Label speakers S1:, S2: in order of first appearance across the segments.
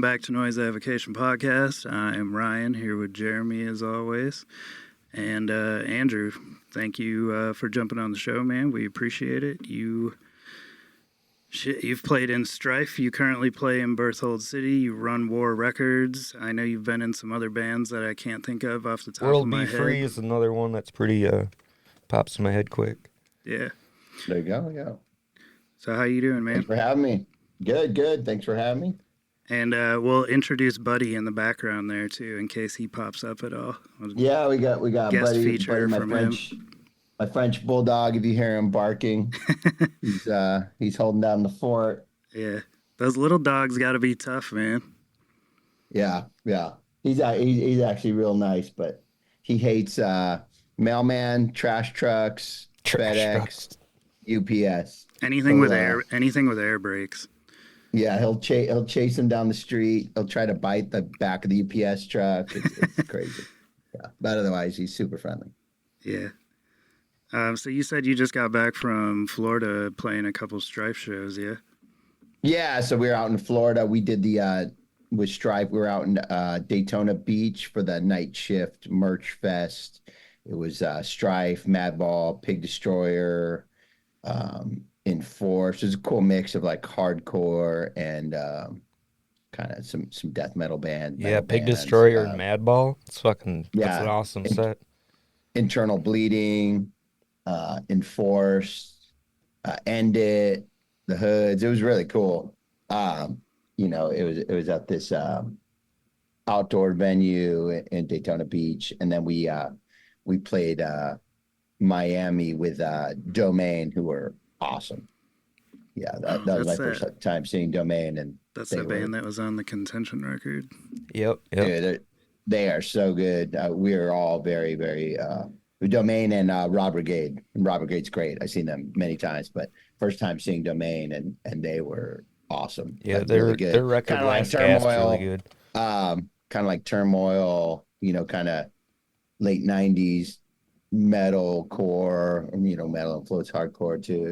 S1: welcome back to Noise Avocation Podcast. I am Ryan, here with Jeremy as always. And Andrew, thank you for jumping on the show, man. We appreciate it. You've played in Strife. You currently play in Berthold City. You run War Records. I know you've been in some other bands that I can't think of off the top of my head.
S2: World Be Free is another one that's pretty pops in my head quick.
S1: Yeah.
S3: There you go, yeah.
S1: So how you doing, man?
S3: Thanks for having me. Good. Thanks for having me.
S1: And we'll introduce Buddy in the background there too, in case he pops up at all.
S3: Yeah, we got
S1: guest
S3: Buddy,
S1: feature
S3: my
S1: from
S3: French,
S1: him.
S3: My French bulldog. If you hear him barking, he's holding down the fort.
S1: Yeah, those little dogs got to be tough, man.
S3: Yeah. He's actually real nice, but he hates mailman, trash trucks, FedEx, UPS.
S1: Anything with air brakes.
S3: Yeah, he'll chase him down the street. He'll try to bite the back of the UPS truck. It's crazy. Yeah, but otherwise he's super friendly.
S1: Yeah. So you said you just got back from Florida playing a couple Strife shows, yeah?
S3: Yeah, so we were out in Florida. We did with Strife, we were out in Daytona Beach for the night shift merch fest. It was Strife, Madball, Pig Destroyer, Enforce. It was a cool mix of like hardcore and kind of some death metal band.
S2: Yeah, Pig Destroyer and Madball. That's an awesome set.
S3: Internal Bleeding, Enforce, End It, The Hoods. It was really cool. It was at this outdoor venue in Daytona Beach, and then we played Miami with Domain, who were awesome. Yeah, that was my first time seeing Domain, and
S1: that's the band that was on the Contention record.
S2: Yep.
S3: Dude, they are so good. We are all very, very Domain and Rob Brigade. And Rob Brigade's great. I've seen them many times, but first time seeing Domain, and they were awesome.
S2: Yeah, they're really good. Their record Last Gasp really good.
S3: Kind of like Turmoil, kind of late 90s metal core, metal influence hardcore too,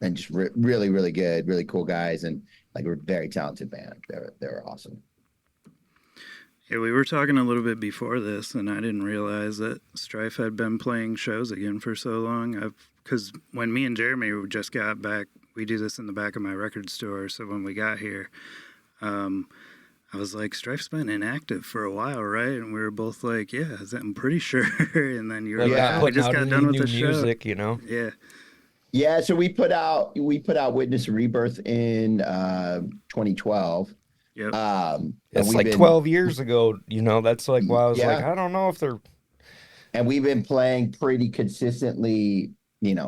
S3: and just really, really good, really cool guys, and like a very talented band. They were awesome.
S1: Yeah, we were talking a little bit before this, and I didn't realize that Strife had been playing shows again for so long. Because when me and Jeremy just got back, we do this in the back of my record store. So when we got here, I was like, Strife's been inactive for a while, right? And we were both like, yeah, I'm pretty sure. And then you were like, we just got done with the show.
S2: Music,
S1: Yeah.
S3: Yeah, so we put out Witness Rebirth in 2012.
S1: Yep.
S2: It's like 12 years ago, that's like why I was like, I don't know if they're.
S3: And we've been playing pretty consistently,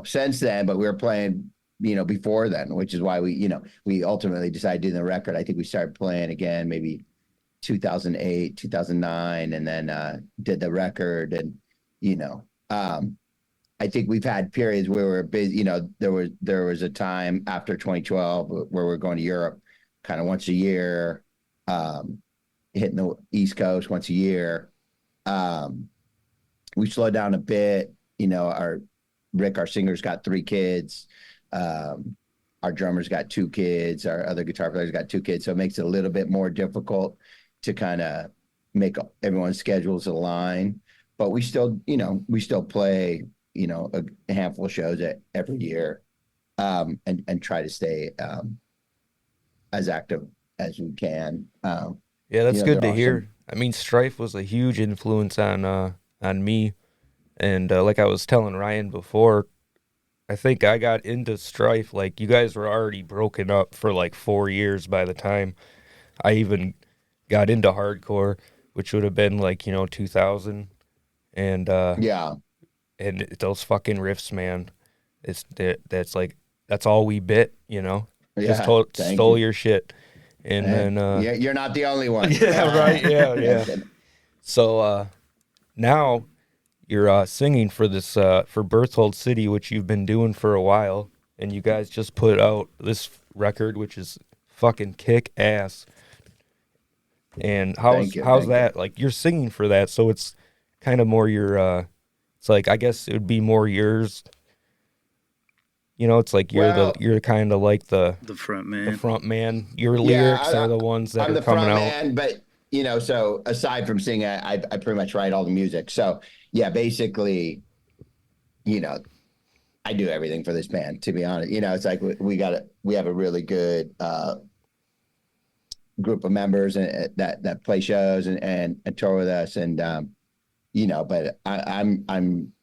S3: since then, but we were playing, before then, which is why we ultimately decided to do the record. I think we started playing again maybe 2008, 2009, and then did the record. And, I think we've had periods where we're busy, there was a time after 2012 where we're going to Europe kind of once a year, hitting the East Coast once a year. We slowed down a bit. Our singer's got 3 kids. Our drummer's got 2 kids. Our other guitar player's got 2 kids. So it makes it a little bit more difficult to kind of make everyone's schedules align. But we still play, a handful of shows every year, and try to stay as active as we can.
S2: Yeah, that's good to hear. I mean, Strife was a huge influence on me, and like I was telling Ryan before, I think I got into Strife, like you guys were already broken up for like 4 years by the time I even got into hardcore, which would have been like 2000, and
S3: yeah,
S2: and those fucking riffs, man, that's all we bit, Just stole your shit. And then
S3: yeah, you're not the only one.
S2: Yeah, right. Yeah. So now you're singing for this for Berthold City, which you've been doing for a while, and you guys just put out this record, which is fucking kick ass. And how's that? Like, you're singing for that, so it's kind of more your it's like, I guess it would be more yours You know, it's like
S3: Well,
S2: you're kind of like
S1: The front
S2: the
S1: man.
S2: front man. Your
S3: yeah,
S2: lyrics are the ones that
S3: I'm
S2: are
S3: the
S2: coming
S3: front
S2: out.
S3: man, but so aside from singing, I pretty much write all the music. So yeah, basically, you know, I do everything for this band, to be honest. It's like we have a really good group of members that play shows and tour with us, and but I'm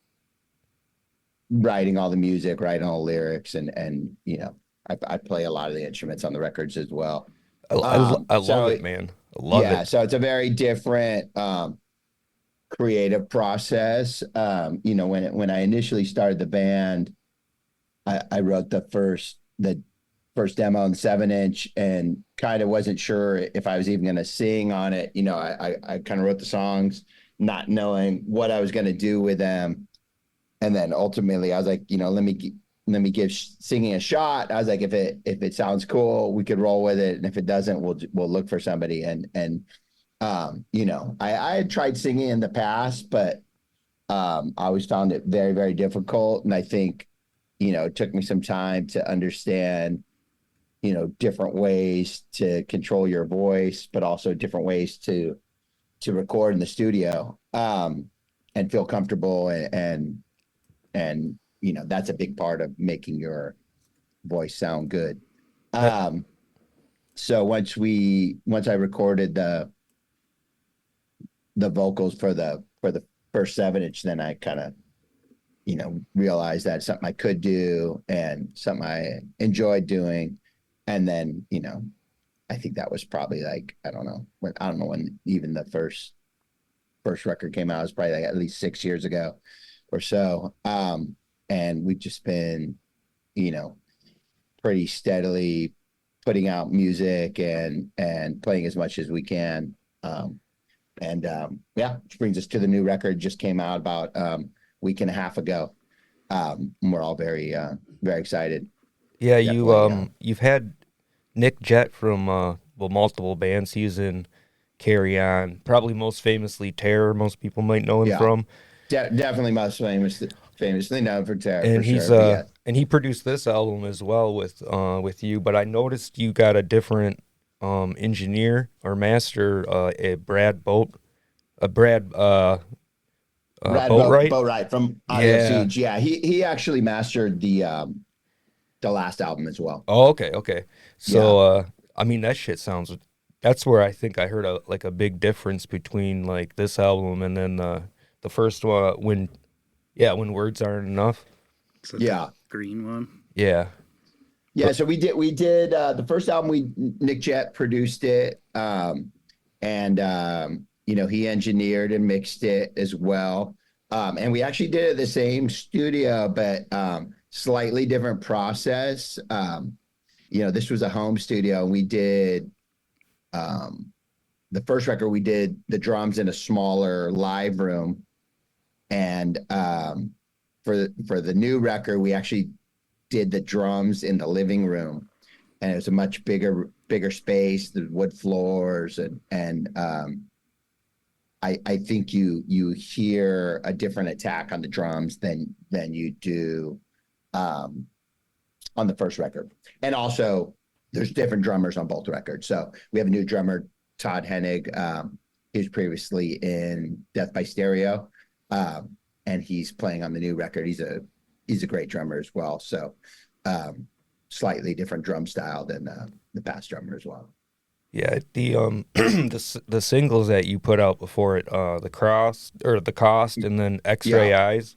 S3: writing all the music, writing all the lyrics, and I play a lot of the instruments on the records as well.
S2: I love
S3: So
S2: it, man. I love
S3: yeah,
S2: it.
S3: so it's a very different creative process. When I initially started the band, I wrote the first demo on the 7-inch and kind of wasn't sure if I was even going to sing on it. I kind of wrote the songs not knowing what I was going to do with them. And then ultimately I was like, let me give singing a shot. I was like, if it sounds cool, we could roll with it. And if it doesn't, we'll look for somebody. I had tried singing in the past, but I always found it very, very difficult. And I think, it took me some time to understand, different ways to control your voice, but also different ways to record in the studio, and feel comfortable. And that's a big part of making your voice sound good. So once I recorded the vocals for the first 7-inch, then I kind of realized that something I could do and something I enjoyed doing. And then I think that was probably like I don't know when even the first record came out. It was probably like at least 6 years ago or so. And we've just been pretty steadily putting out music and playing as much as we can. Which brings us to the new record. Just came out about week and a half ago. We're all very very excited.
S2: Yeah, you've had Nick Jett from multiple bands. He's in Carry On, probably most famously Terror. Most people might know him from.
S3: Definitely most famously known for Terror,
S2: and
S3: for
S2: he's
S3: sure.
S2: and he produced this album as well with you. But I noticed you got a different engineer or master, a Brad
S3: Boatwright from Audio
S2: Yeah.
S3: Siege. Yeah, he actually mastered the last album as well.
S2: Oh, okay. So I mean that shit sounds. That's where I think I heard a big difference between like this album and then the first one when words aren't enough.
S1: So the green one.
S2: Yeah.
S3: Yeah, so we did the first album. Nick Jett produced it, and he engineered and mixed it as well. And we actually did it at the same studio, but slightly different process. This was a home studio, and we did the first record. We did the drums in a smaller live room, and for the new record, we actually did the drums in the living room, and it was a much bigger space, the wood floors, and I think you hear a different attack on the drums than you do on the first record. And also there's different drummers on both records. So we have a new drummer, Todd Hennig. He was previously in Death by Stereo, and he's playing on the new record. He's a great drummer as well. So slightly different drum style than the past drummer as well.
S2: Yeah, the the singles that you put out before it, the cost, and then X-Ray Eyes,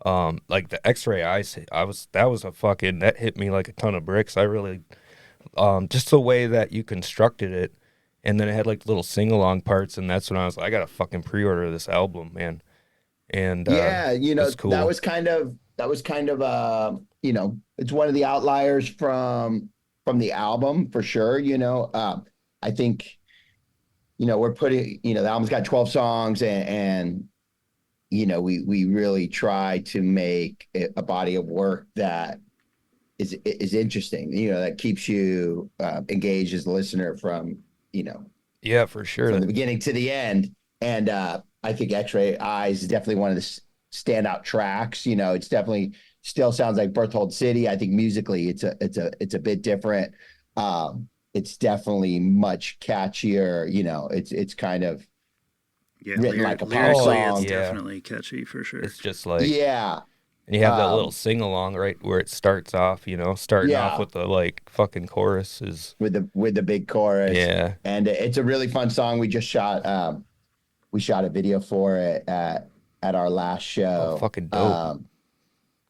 S2: like the X-Ray Eyes, that hit me like a ton of bricks. I really, just the way that you constructed it, and then it had like little sing-along parts, and that's when I was like, I gotta fucking pre-order this album, man. And that's cool.
S3: that was kind of it's one of the outliers from the album for sure. I think, we're putting, the album's got 12 songs and we really try to make a body of work that is interesting, that keeps you engaged as a listener from,
S2: yeah, for sure.
S3: From the beginning to the end. And I think X-Ray Eyes is definitely one of standout tracks. You know, it's definitely still sounds like Berthold City. I think musically it's a bit different. It's definitely much catchier. You know, it's kind of written like a pop
S1: lyrically,
S3: song.
S1: it's definitely catchy for sure.
S2: It's just like,
S3: yeah.
S2: and you have that little sing along right where it starts off, you know, starting off with the like fucking chorus is
S3: with the big chorus.
S2: Yeah.
S3: And it's a really fun song. We just shot a video for it at our last show.
S2: Oh, fucking dope.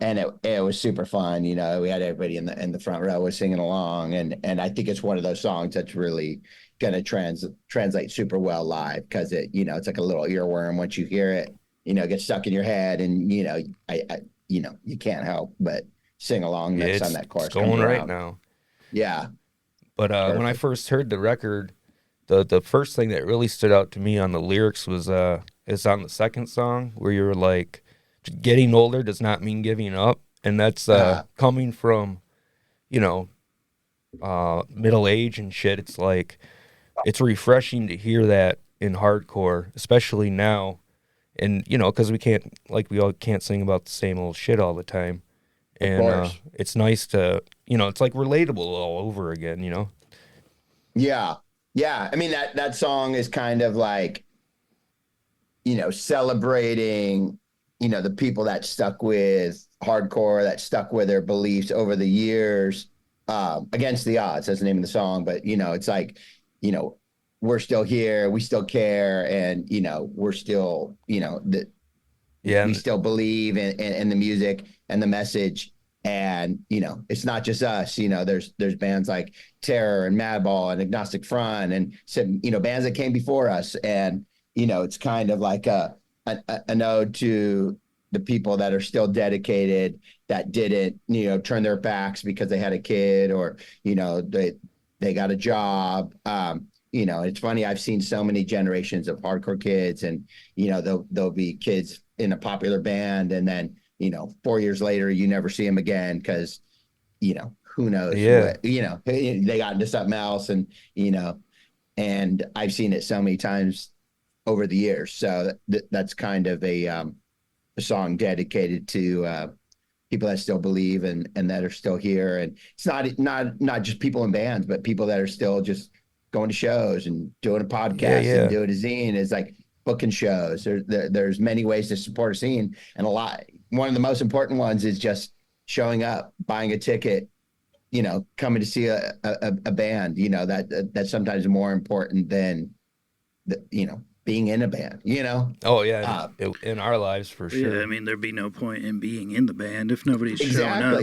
S3: And it was super fun. You know, we had everybody in the front row was singing along, and I think it's one of those songs that's really gonna translate super well live, because it, you know, it's like a little earworm once you hear it. You know, it gets stuck in your head, and you know, I you know, you can't help but sing along next time that chorus
S2: it's going
S3: comes
S2: right
S3: around.
S2: now.
S3: Yeah.
S2: But when I first heard the record, the first thing that really stood out to me on the lyrics was is on the second song where you're like, getting older does not mean giving up, and that's coming from, you know, middle age and shit. It's like, it's refreshing to hear that in hardcore, especially now. And, you know, because we all can't sing about the same old shit all the time. And it's nice to, you know, it's like relatable all over again, you know?
S3: Yeah. Yeah. I mean, that song is kind of like, you know, celebrating, you know, the people that stuck with hardcore, that stuck with their beliefs over the years, against the odds. That's the name of the song. But, you know, it's like, you know, we're still here, we still care, and, you know, we're still, you know, we still believe in the music and the message. And, you know, it's not just us. You know, there's bands like Terror and Madball and Agnostic Front and some, you know, bands that came before us. And, you know, it's kind of like an ode to the people that are still dedicated, that didn't, you know, turn their backs because they had a kid, or, you know, they got a job. You know, it's funny, I've seen so many generations of hardcore kids, and, you know, there'll be kids in a popular band, and then, you know, 4 years later, you never see them again because, you know, who knows what, you know, they got into something else, and, you know, and I've seen it so many times over the years. So that's kind of a song dedicated to people that still believe and that are still here. And it's not just people in bands, but people that are still just going to shows and doing a podcast and doing a zine. Is like booking shows. There's many ways to support a scene, and one of the most important ones is just showing up, buying a ticket, you know, coming to see a band. You know, that's sometimes more important than you know, being in a band, you know?
S2: Oh, yeah. In our lives, for sure.
S1: Yeah, I mean, there'd be no point in being in the band if nobody's showing up.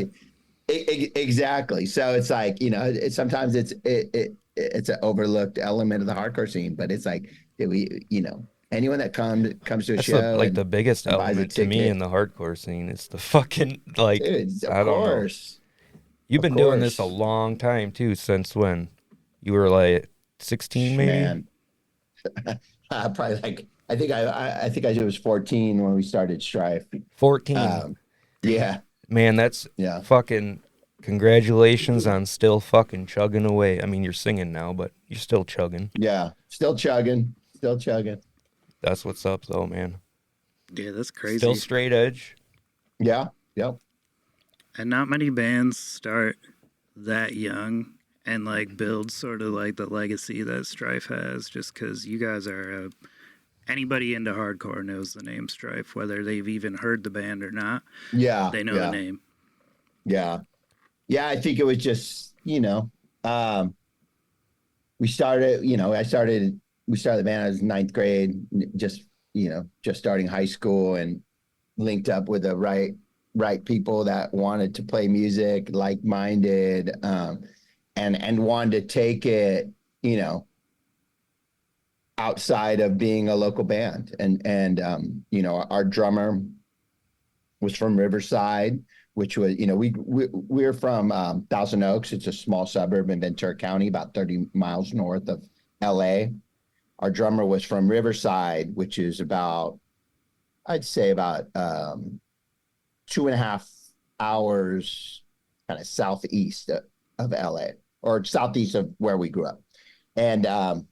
S3: Exactly. So it's like, you know, sometimes it's an overlooked element of the hardcore scene, but it's like, you know, anyone that comes to a show,
S2: like the biggest element to me in the hardcore scene is the fucking, like,
S3: dude,
S2: I don't know. You've been doing this a long time too. Since when? You were like 16, maybe?
S3: Man. Probably like, I think I was 14 when we started Strife.
S2: 14.
S3: Yeah.
S2: Man, that's fucking congratulations on still fucking chugging away. I mean, you're singing now, but you're still chugging.
S3: Yeah. Still chugging.
S2: That's what's up though, man.
S1: Yeah, that's crazy.
S2: Still straight edge.
S3: Yeah. Yep.
S1: And not many bands start that young and like build sort of like the legacy that Strife has, just because you guys are anybody into hardcore knows the name Strife, whether they've even heard the band or not.
S3: Yeah,
S1: they know the name.
S3: Yeah, I think it was just, you know, we started the band. I was ninth grade, just starting high school, and linked up with the right people that wanted to play music, like-minded, and wanted to take it, you know, outside of being a local band. And you know, our drummer was from Riverside, which was, you know, we're from Thousand Oaks. It's a small suburb in Ventura County, about 30 miles north of LA. Our drummer was from Riverside, which is about, I'd say about 2.5 hours kind of southeast of LA, or southeast of where we grew up. And,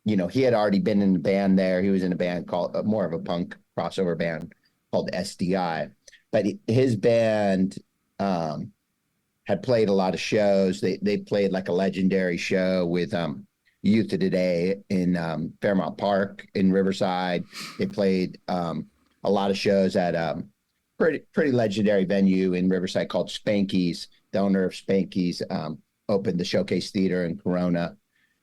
S3: you know, he had already been in the band there. He was in a band called more of a punk crossover band called SDI. But his band had played a lot of shows. They played like a legendary show with Youth of Today in Fairmount Park in Riverside. They played a lot of shows at pretty legendary venue in Riverside called Spanky's. The owner of Spanky's opened the Showcase Theater in Corona.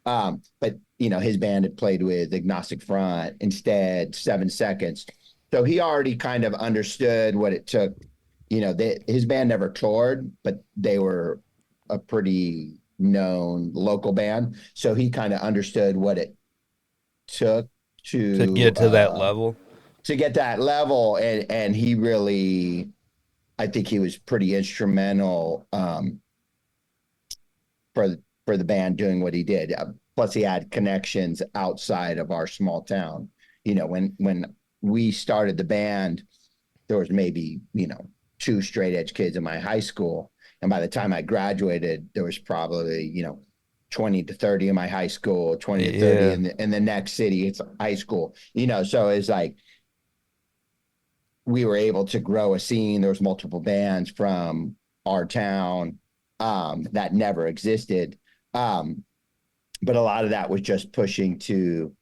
S3: But his band had played with Agnostic Front, Instead, 7 Seconds. So he already kind of understood what it took. His band never toured, but they were a pretty known local band. So he kind of understood what it took to
S2: get to that level.
S3: To get that level. And he really, I think he was pretty instrumental for the band doing what he did. Plus, he had connections outside of our small town. When we started the band, there was maybe 2 straight edge kids in my high school, and by the time I graduated, there was probably 20 to 30 in my high school, 20 to 30 in the next city. It's high school, so it's like we were able to grow a scene. There was multiple bands from our town that never existed. But a lot of that was just pushing to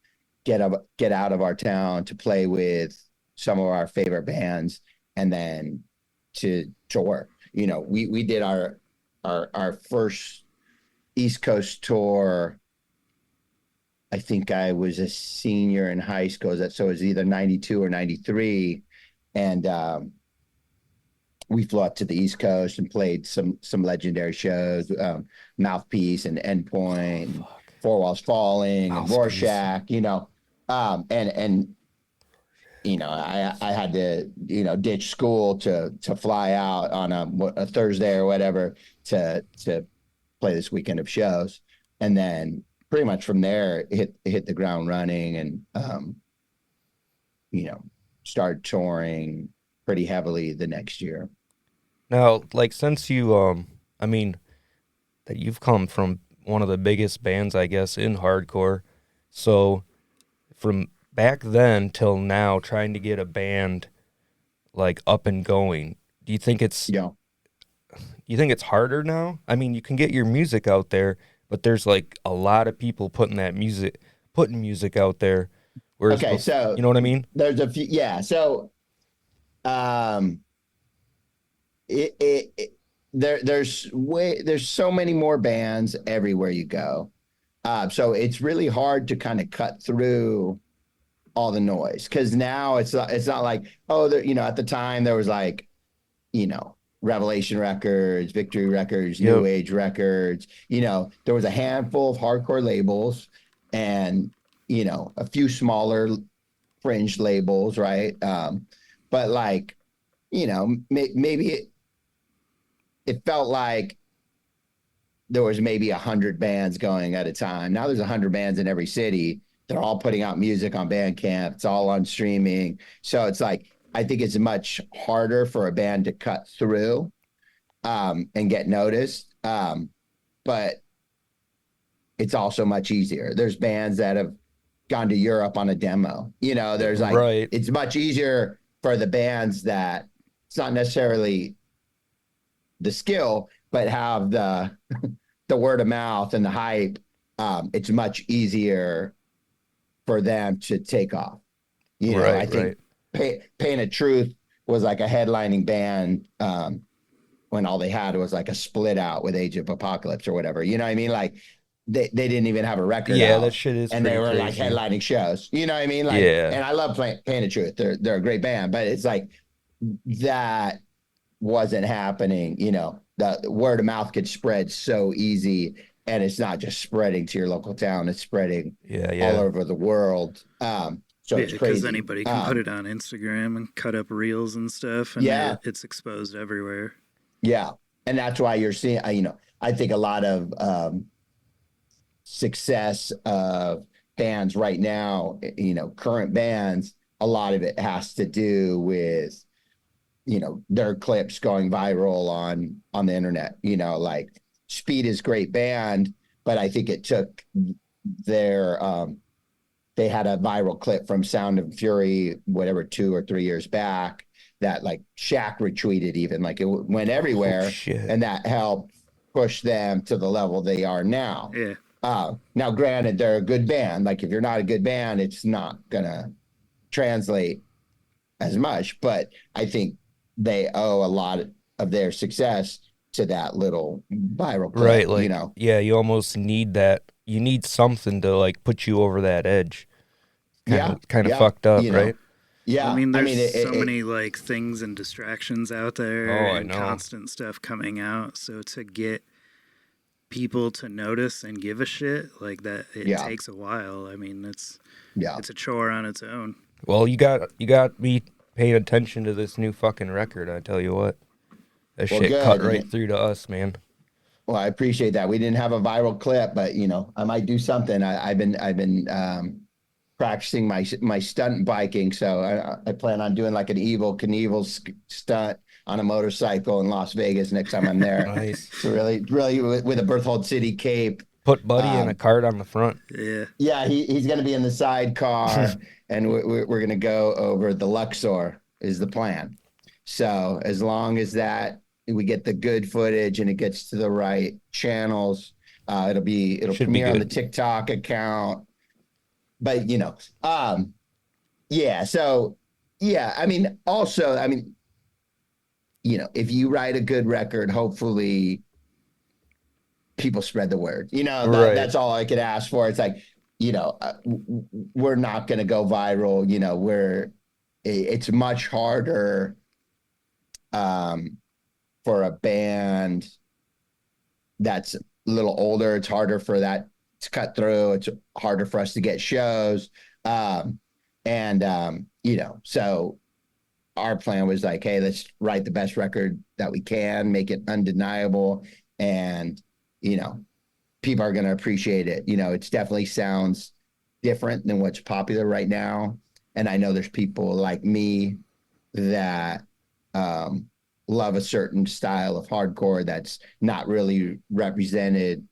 S3: get out of our town, to play with some of our favorite bands, and then to tour. We did our first East Coast tour. I think I was a senior in high school. So it was either 92 or 93. And we flew up to the East Coast and played some legendary shows, Mouthpiece and Endpoint, Four Walls Falling, and Rorschach, I had to, ditch school to fly out on a Thursday or whatever to play this weekend of shows. And then pretty much from there, hit the ground running and, started touring pretty heavily the next year.
S2: Now, since you, that you've come from one of the biggest bands, I guess, in hardcore. So from back then till now, trying to get a band up and going, do you think it's harder now? You can get your music out there, but there's a lot of people putting music out there. Whereas
S3: so
S2: you know what I mean?
S3: There's a few, yeah. So, there's so many more bands everywhere you go. So it's really hard to kind of cut through all the noise, because now it's not like, at the time there was Revelation Records, Victory Records, New Age Records. There was a handful of hardcore labels and a few smaller fringe labels, right? But maybe it felt like there was maybe 100 bands going at a time. Now there's 100 bands in every city. They're all putting out music on Bandcamp. It's all on streaming. So it's I think it's much harder for a band to cut through and get noticed. But it's also much easier. There's bands that have gone to Europe on a demo. There's
S2: right.
S3: It's much easier for the bands that it's not necessarily the skill, but have the word of mouth and the hype. It's much easier for them to take off. I think Pain of Truth was a headlining band when all they had was a split out with Age of Apocalypse or whatever. You know what I mean? They didn't even have a record out.
S2: Yeah, that shit is
S3: and they were
S2: crazy.
S3: Headlining shows. You know what I mean? And I love Pain of Truth. They're a great band, but it's that wasn't happening. The word of mouth could spread so easy, and it's not just spreading to your local town, it's spreading all over the world. So it's crazy
S1: because anybody can put it on Instagram and cut up reels and stuff, and it's exposed everywhere.
S3: Yeah, and that's why you're seeing I think a lot of success of bands right now, current bands, a lot of it has to do with their clips going viral on the internet. Speed is a great band, but I think it took their they had a viral clip from Sound and Fury, whatever, 2 or 3 years back, that like Shaq retweeted, even like it went
S2: Oh
S3: everywhere,
S2: shit.
S3: and that helped push them to the level they are now.
S1: Yeah.
S3: Now, granted, they're a good band. Like if you're not a good band, it's not gonna translate as much. But I think they owe a lot of their success to that little viral clip.
S2: Right, like,
S3: You know.
S2: yeah, you almost need that. You need something to like put you over that edge.
S3: Yeah.
S2: Kind of
S3: Yeah.
S2: fucked up,
S3: You know.
S2: right?
S1: Well, I
S3: Yeah.
S1: mean,
S3: I
S1: there's
S3: mean,
S1: so many like things and distractions out there
S2: Oh, I
S1: and
S2: know.
S1: constant stuff coming out. So to get people to notice and give a shit like that, it takes a while. I mean, it's a chore on its own.
S2: Well, you got me paying attention to this new fucking record. I tell you what, that
S3: Well,
S2: shit cut
S3: good.
S2: right through to us, man.
S3: Well, I appreciate that. We didn't have a viral clip, but you know, I might do something. I've been practicing my stunt biking, so I plan on doing like an Evel Knievel stunt on a motorcycle in Las Vegas next time I'm there.
S2: Nice.
S3: So really with a Berthold City cape.
S2: Put Buddy in a cart on the front.
S1: Yeah.
S3: Yeah, he's going to be in the sidecar, and we're going to go over the Luxor is the plan. So as long as that we get the good footage and it gets to the right channels, it'll premiere on the TikTok account. But you know, yeah. So yeah, I mean, also, I mean, you know, if you write a good record, hopefully people spread the word. You know, that's all I could ask for. It's like, you know, we're not going to go viral. You know, it's much harder for a band that's a little older. It's harder for that to cut through. It's harder for us to get shows. You know, so our plan was like, hey, let's write the best record that we can, make it undeniable. And, you know, people are going to appreciate it. You know, it definitely sounds different than what's popular right now. And I know there's people like me that love a certain style of hardcore that's not really represented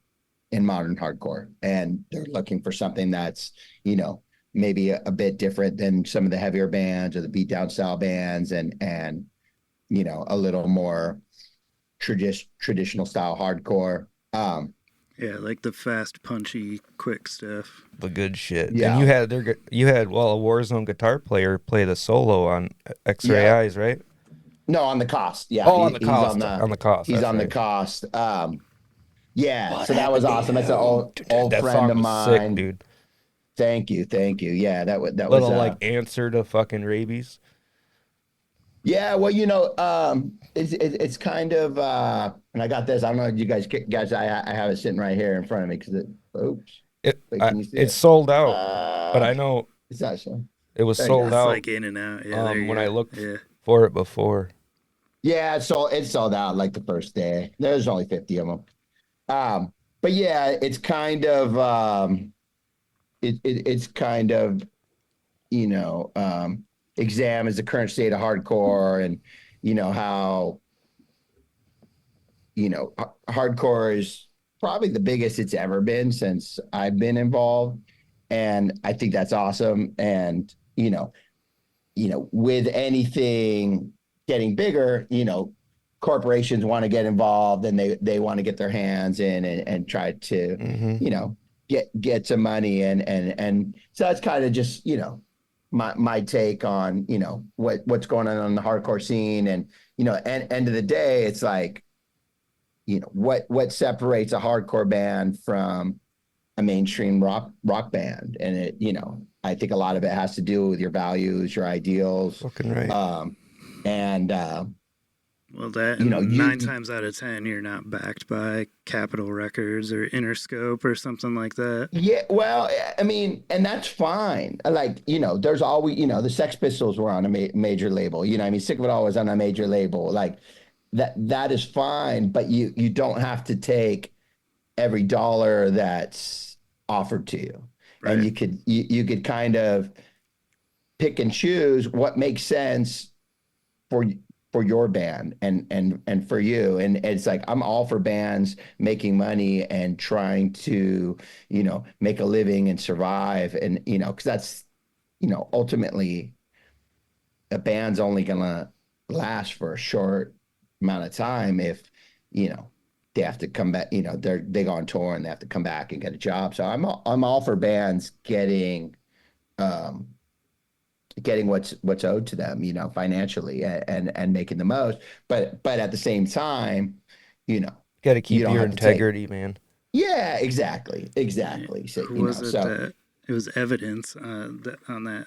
S3: in modern hardcore. And they're looking for something that's, you know, maybe a bit different than some of the heavier bands or the beatdown style bands and, you know, a little more traditional style hardcore.
S1: Yeah, like the fast, punchy, quick stuff.
S2: The good shit.
S3: Yeah.
S2: And you had a Warzone guitar player play the solo on X-Ray Eyes, right?
S3: No, on the cost. Yeah.
S2: Oh, on the cost. On the cost.
S3: He's on the cost. Yeah. So that was awesome. That's an old friend of mine.
S2: Sick, dude.
S3: Thank you. Yeah. That was
S2: like answer to fucking rabies.
S3: Yeah, well, you know, it's kind of, and I got this. I don't know, you guys, I have it sitting right here in front of me because
S2: it's sold out, but I know
S3: it's not so.
S2: It was sold out.
S1: It's like in and out. Yeah,
S2: when I looked for it before.
S3: Yeah, it's sold out like the first day. There's only 50 of them. But yeah, it's kind of, it's kind of, you know, examines the current state of hardcore and, you know, how, you know, hardcore is probably the biggest it's ever been since I've been involved. And I think that's awesome. And, you know, with anything getting bigger, you know, corporations want to get involved and they want to get their hands in and try to, you know, get some money and so that's kind of just, you know, my take on, you know, what's going on the hardcore scene. And, you know, end of the day, it's like, you know, what separates a hardcore band from a mainstream rock band. And it, you know, I think a lot of it has to do with your values, your ideals.
S2: Fucking right.
S1: Well, that, you know, 9 times out of 10, you're not backed by Capitol Records or Interscope or something like that.
S3: Yeah, well, I mean, and that's fine. Like, you know, there's always, you know, the Sex Pistols were on a major label. You know, I mean, Sick of It All was on a major label. Like, that is fine, but you don't have to take every dollar that's offered to you. Right. And you could kind of pick and choose what makes sense for your band and for you. And it's like, I'm all for bands making money and trying to, you know, make a living and survive. And, you know, cause that's, you know, ultimately a band's only gonna last for a short amount of time if, you know, they have to come back, they go on tour and they have to come back and get a job. So I'm all for bands um, getting what's owed to them, financially and making the most. But at the same time, you know,
S2: Got to
S3: you
S2: keep
S3: don't
S2: your
S3: have to take.
S2: integrity, man.
S3: Yeah, exactly,
S1: Yeah.
S3: exactly. So,
S1: Who was it
S3: so
S1: that it was Evidence on that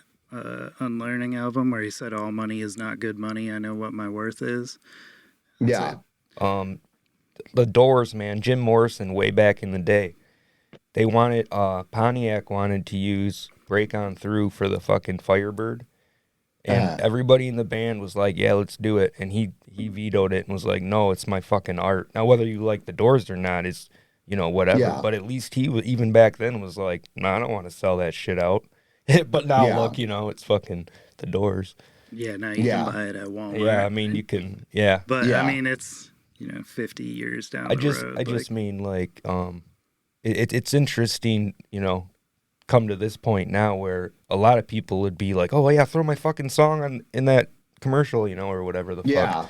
S1: Unlearning album where he said, "All money is not good money. I know what my worth is." That's
S3: yeah,
S1: it.
S2: Um, the Doors, man, Jim Morrison, way back in the day, they wanted Pontiac wanted to use Break On Through for the fucking Firebird, and
S3: uh,
S2: everybody in the band was like, "Yeah, let's do it," and he vetoed it and was like, "No, it's my fucking art." Now, whether you like the Doors or not is, whatever.
S3: yeah,
S2: But at least he was even back then was like, "No, I don't want to sell that shit out." But now
S3: yeah,
S2: look, it's fucking the Doors.
S1: Yeah, now you can
S3: yeah,
S1: buy it at
S2: Yeah,
S1: Walmart.
S2: I mean you can. Yeah,
S1: But I
S3: yeah,
S1: mean, it's 50 years down
S2: I
S1: the
S2: just I
S1: road. Like,
S2: just mean like it's interesting, come to this point now where a lot of people would be like, "Oh yeah, throw my fucking song on in that commercial," or whatever the fuck.
S3: yeah.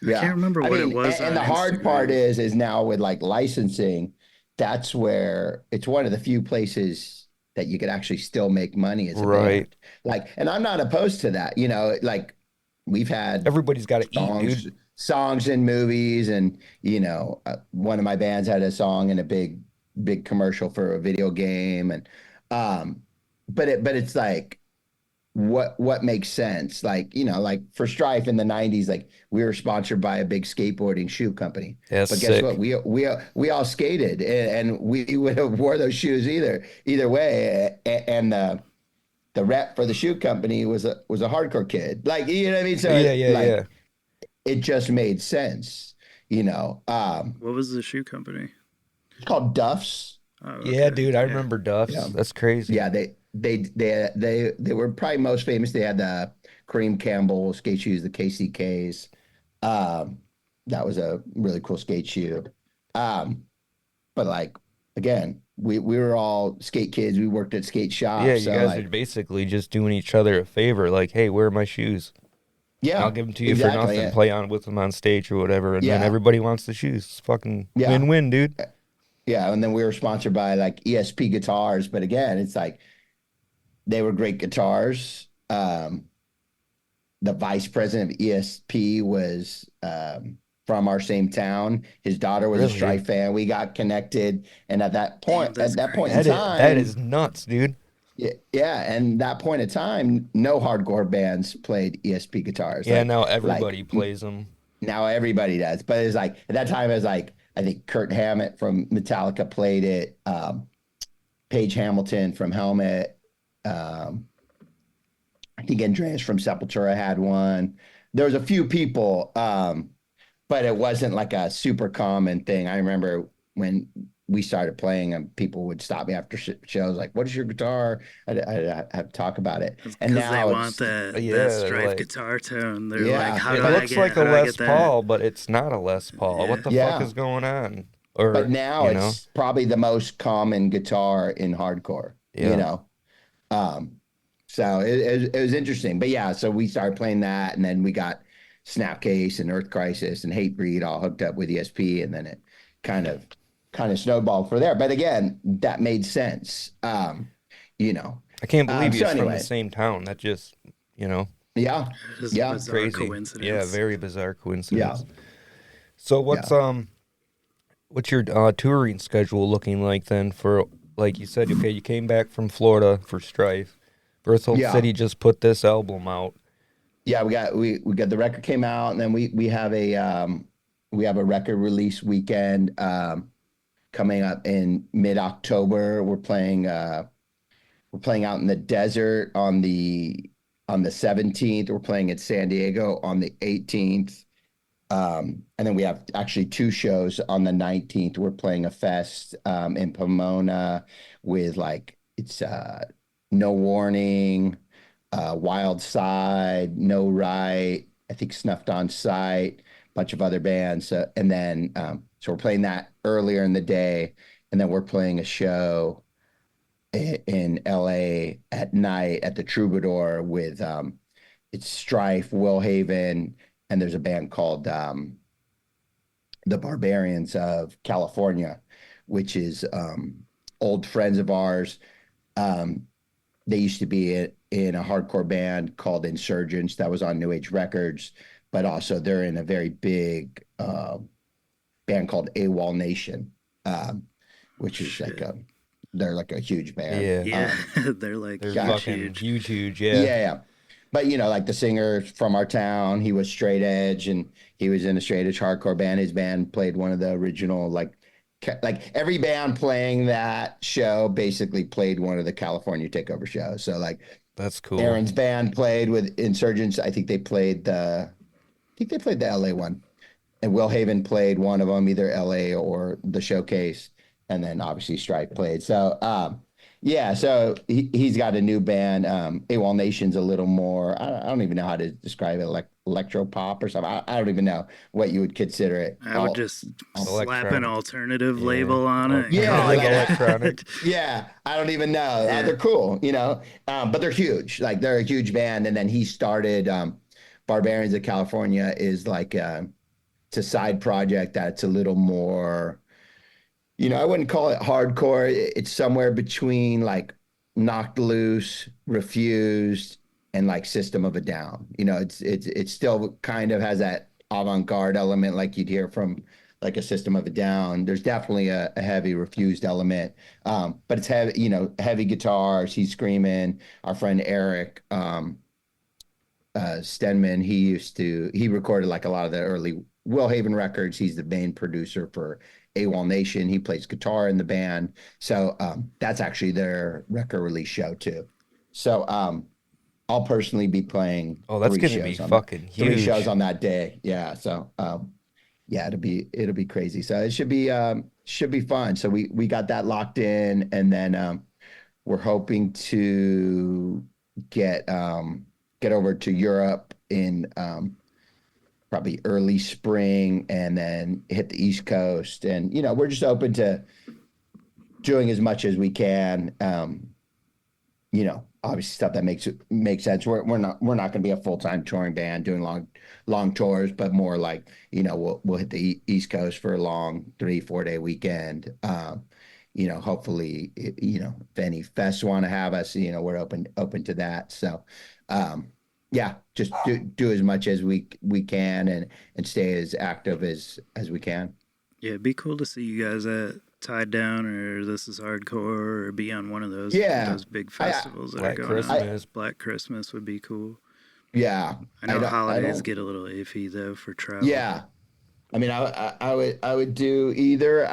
S1: I can't
S3: Yeah.
S1: remember
S3: I
S1: what it
S3: mean,
S1: was
S3: and
S1: on
S3: the hard part
S1: Instagram.
S3: is now with like licensing, that's where it's one of the few places that you could actually still make money as a
S2: Right.
S3: band. Like, and I'm not opposed to that. Like we've had
S2: Everybody's got to eat, dude.
S3: songs in movies, and one of my bands had a song in a big commercial for a video game, and um, but it's like what makes sense, like for Strife in the 90s, like we were sponsored by a big skateboarding shoe company,
S2: Yeah,
S3: but guess what,
S2: sick.
S3: we all skated, and we would have wore those shoes either way, and the rep for the shoe company was a hardcore kid, like, you know what I mean, so
S2: Yeah, yeah, yeah.
S3: like it just made sense,
S1: What was the shoe company?
S3: it's called Duff's.
S1: Oh,
S2: Yeah,
S1: okay.
S2: dude, I
S1: Yeah.
S2: remember
S3: Yeah.
S2: Duff's. That's crazy.
S3: Yeah, they were probably most famous. They had the Kareem Campbell skate shoes, the KCKs. Um, that was a really cool skate shoe. Um, but like again, we were all skate kids. We worked at skate
S2: Yeah,
S3: shops,
S2: you
S3: so
S2: guys are
S3: like
S2: basically just doing each other a favor. Like, hey, where are my shoes? I'll
S3: yeah,
S2: give them to you for
S3: exactly.
S2: nothing. Play on with them on stage or whatever, and then
S3: Yeah,
S2: everybody wants the shoes. It's fucking
S3: yeah,
S2: win-win, dude.
S3: yeah. And then we were sponsored by like ESP guitars, but again, it's like they were great guitars. The vice president of ESP was from our same town. His daughter was a
S2: Really, dude.
S3: Strife fan. We got connected, and
S1: Damn, that's
S3: at that point in
S1: crazy.
S2: That is
S3: time,
S2: nuts, dude.
S3: yeah, and that point in time, no hardcore bands played ESP guitars.
S2: Yeah, now
S3: Like
S2: everybody plays them.
S3: now everybody does, but it's like at that time it was like I think Kurt Hammett from Metallica played it. Page Hamilton from Helmet. Um, I think Andreas from Sepultura had one. There was a few people, but it wasn't like a super common thing. I remember when we started playing, and people would stop me after shows, like, "What is your guitar?" I have to talk about it. And
S1: Because they
S3: now
S1: want
S3: it's
S1: that
S2: Yeah,
S1: Strife
S2: like
S1: guitar tone. They're like,
S3: yeah,
S1: how
S2: it
S1: do I
S2: looks
S1: get
S2: like a
S1: how do I
S2: Les
S1: get that?
S2: Paul, but it's not a Les Paul. What
S1: Yeah.
S2: the fuck
S3: yeah.
S2: is going on?
S3: But
S2: Or,
S3: now it's probably the most common guitar in hardcore.
S2: yeah.
S3: Um, so it was interesting. But yeah, so we started playing that, and then we got Snapcase and Earth Crisis and Hatebreed all hooked up with ESP, and then it kind of snowballed for there. But again, that made sense. You know.
S2: I can't believe
S3: So
S2: he's from the
S3: anyway,
S2: same town. That just,
S3: yeah,
S1: It is a
S3: yeah,
S1: bizarre
S2: crazy. Yeah,
S1: coincidence.
S2: very bizarre
S3: yeah,
S2: coincidence. So
S3: yeah,
S2: what's your touring schedule looking like then for, like you said, okay, you came back from Florida for Strife. Berthold
S3: yeah.
S2: City just put this album out.
S3: Yeah, we got the record came out, and then we have a record release weekend coming up in mid-October. We're playing out in the desert on the 17th. We're playing at San Diego on the 18th. And then we have actually two shows on the 19th. We're playing a fest in Pomona with like it's No Warning, Wild Side, No Right, I think Snuffed on Sight, a bunch of other bands. And then so we're playing that earlier in the day, and then we're playing a show in LA at night at the Troubadour with it's Strife, Will Haven, and there's a band called the Barbarians of California, which is old friends of ours. Um, they used to be in a hardcore band called Insurgents that was on New Age Records, but also they're in a very big band called AWOL Nation, which is
S1: Shit.
S3: they're like a huge band.
S1: Yeah, they're like
S2: They're
S1: huge,
S2: fucking huge.
S3: Yeah, yeah. But like the singer from our town, he was straight edge, and he was in a straight edge hardcore band. His band played one of the original, like every band playing that show basically played one of the California Takeover shows. So like
S2: That's cool.
S3: Aaron's band played with Insurgents. I think they played the LA one, and Will Haven played one of them, either LA or the Showcase, and then obviously Stripe played. So yeah, so he's got a new band. AWOL Nation's a little more, I don't even know how to describe it, like electro pop or something. I don't even know what you would consider it.
S1: I would just slap an
S2: Electronic.
S1: alternative label on it. and
S3: Yeah,
S1: call
S3: like
S1: it that.
S2: electronic.
S3: Yeah, I don't even know.
S1: Yeah.
S3: They're cool, but they're huge. Like they're a huge band. And then he started Barbarians of California is like it's a side project that's a little more, I wouldn't call it hardcore. It's somewhere between like Knocked Loose, Refused, and like System of a Down. It's still kind of has that avant-garde element like you'd hear from like a System of a Down. There's definitely a heavy Refused element, but it's heavy, heavy guitars. He's screaming. Our friend Eric Stenman, he recorded like a lot of the early Will Haven records. He's the main producer for AWOL Nation. He plays guitar in the band. So that's actually their record release show too. So I'll personally be playing.
S2: Oh, that's gonna be fucking huge.
S3: 3 shows on that day. Yeah. So yeah, it'll be crazy. So it should be fun. So we got that locked in, and then we're hoping to get over to Europe in probably early spring, and then hit the East Coast. And we're just open to doing as much as we can. Obviously stuff that makes sense. We're not going to be a full-time touring band doing long tours, but more like we'll hit the East Coast for a long 3-4 day weekend. Hopefully, if any fests want to have us, we're open to that. So yeah, just do as much as we can, and stay as active as we can.
S1: Yeah, it'd be cool to see you guys at Tied Down or This Is Hardcore, or be on one of those those big festivals that are going on. Black Christmas would be cool.
S3: Yeah,
S1: I know holidays get a little iffy though for travel.
S3: Yeah, I mean, I would do either.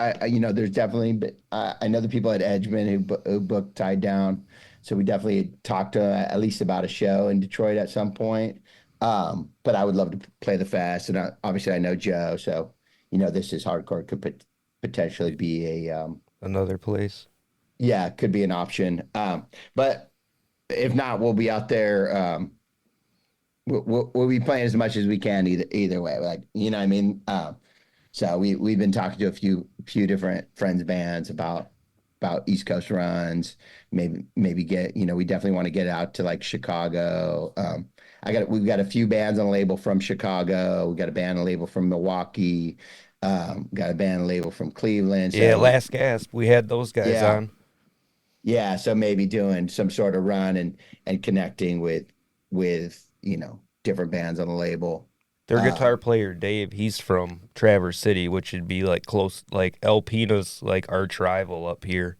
S3: There's definitely, I know the people at Edgeman who booked Tied Down, so we definitely talked to at least about a show in Detroit at some point. But I would love to play the fest, and obviously I know Joe, so This Is Hardcore could potentially be
S2: another place.
S3: Yeah, it could be an option. But if not, we'll be out there. We'll be playing as much as we can either way. Like, what I mean? So we've been talking to a few different friends bands about East Coast runs. Maybe get, we definitely want to get out to like Chicago. We've got a few bands on a label from Chicago. We got a band on a label from Milwaukee. Got a band label from Cleveland. So,
S2: yeah, Last Gasp. We had those guys on.
S3: Yeah, so maybe doing some sort of run and connecting with different bands on the label.
S2: Their guitar player Dave, he's from Traverse City, which would be like close, like Alpina's like arch rival up here.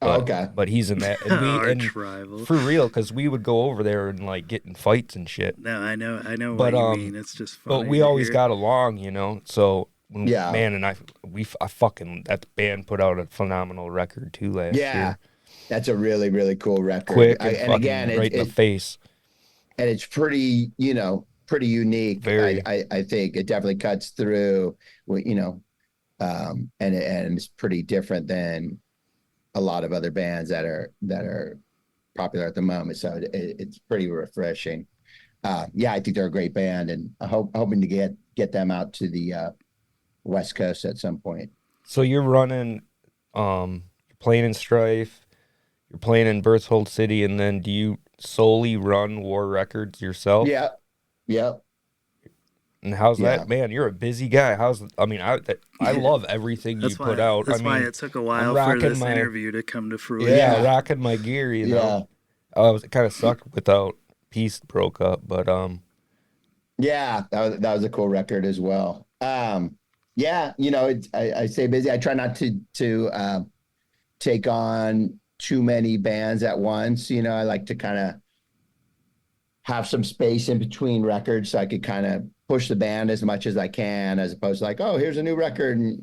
S2: But,
S3: okay.
S2: But he's in that,
S1: arch rival
S2: for real, because we would go over there and like get in fights and shit.
S1: No, I know what you mean. It's just funny.
S2: But we always got along, So man, and I fucking, that band put out a phenomenal record too last year.
S3: That's a really, really cool record.
S2: Quick and again, right in the face.
S3: And it's pretty, pretty unique.
S2: Very.
S3: I think it definitely cuts through, and it's pretty different than a lot of other bands that are popular at the moment. So it's pretty refreshing. I think they're a great band, and hoping to get them out to the West Coast at some point.
S2: So you're running, you're playing in Strife, you're playing in Berthold City, and then solely run War Records yourself?
S3: Yeah. Yep.
S2: And how's
S3: Yeah.
S2: that, man? You're a busy guy. I love everything you put out.
S1: That's
S2: I
S1: why
S2: mean,
S1: it took a
S2: I'm
S1: while for
S2: rocking
S1: this
S2: my
S1: interview to come to fruition.
S2: yeah,
S3: Yeah.
S2: rocking my gear. You
S3: Yeah.
S2: know, it kind of sucked without Peace broke up, but
S3: Yeah, that was a cool record as well. Yeah, I stay busy. I try not to take on too many bands at once. I like to kind of have some space in between records so I could kind of push the band as much as I can, as opposed to like, oh, here's a new record, and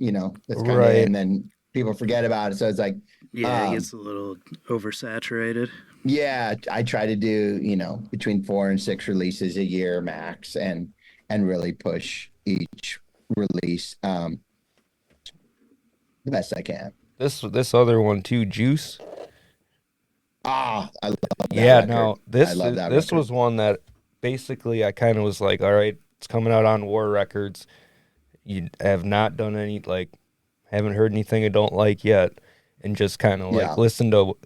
S3: that's kind of it, and then people forget about it. So it's like,
S1: yeah, it gets a little oversaturated.
S3: yeah, I try to do, between 4 and 6 releases a year max, and really push each release the best I can.
S2: this other one too, Juice.
S3: I love that
S2: Yeah,
S3: record.
S2: now
S3: I love that
S2: this
S3: record.
S2: was one that basically I kind of was like, all right, it's coming out on War Records. You have not done any, like, haven't heard anything I don't like yet, and just kind of like
S3: Yeah.
S2: listened to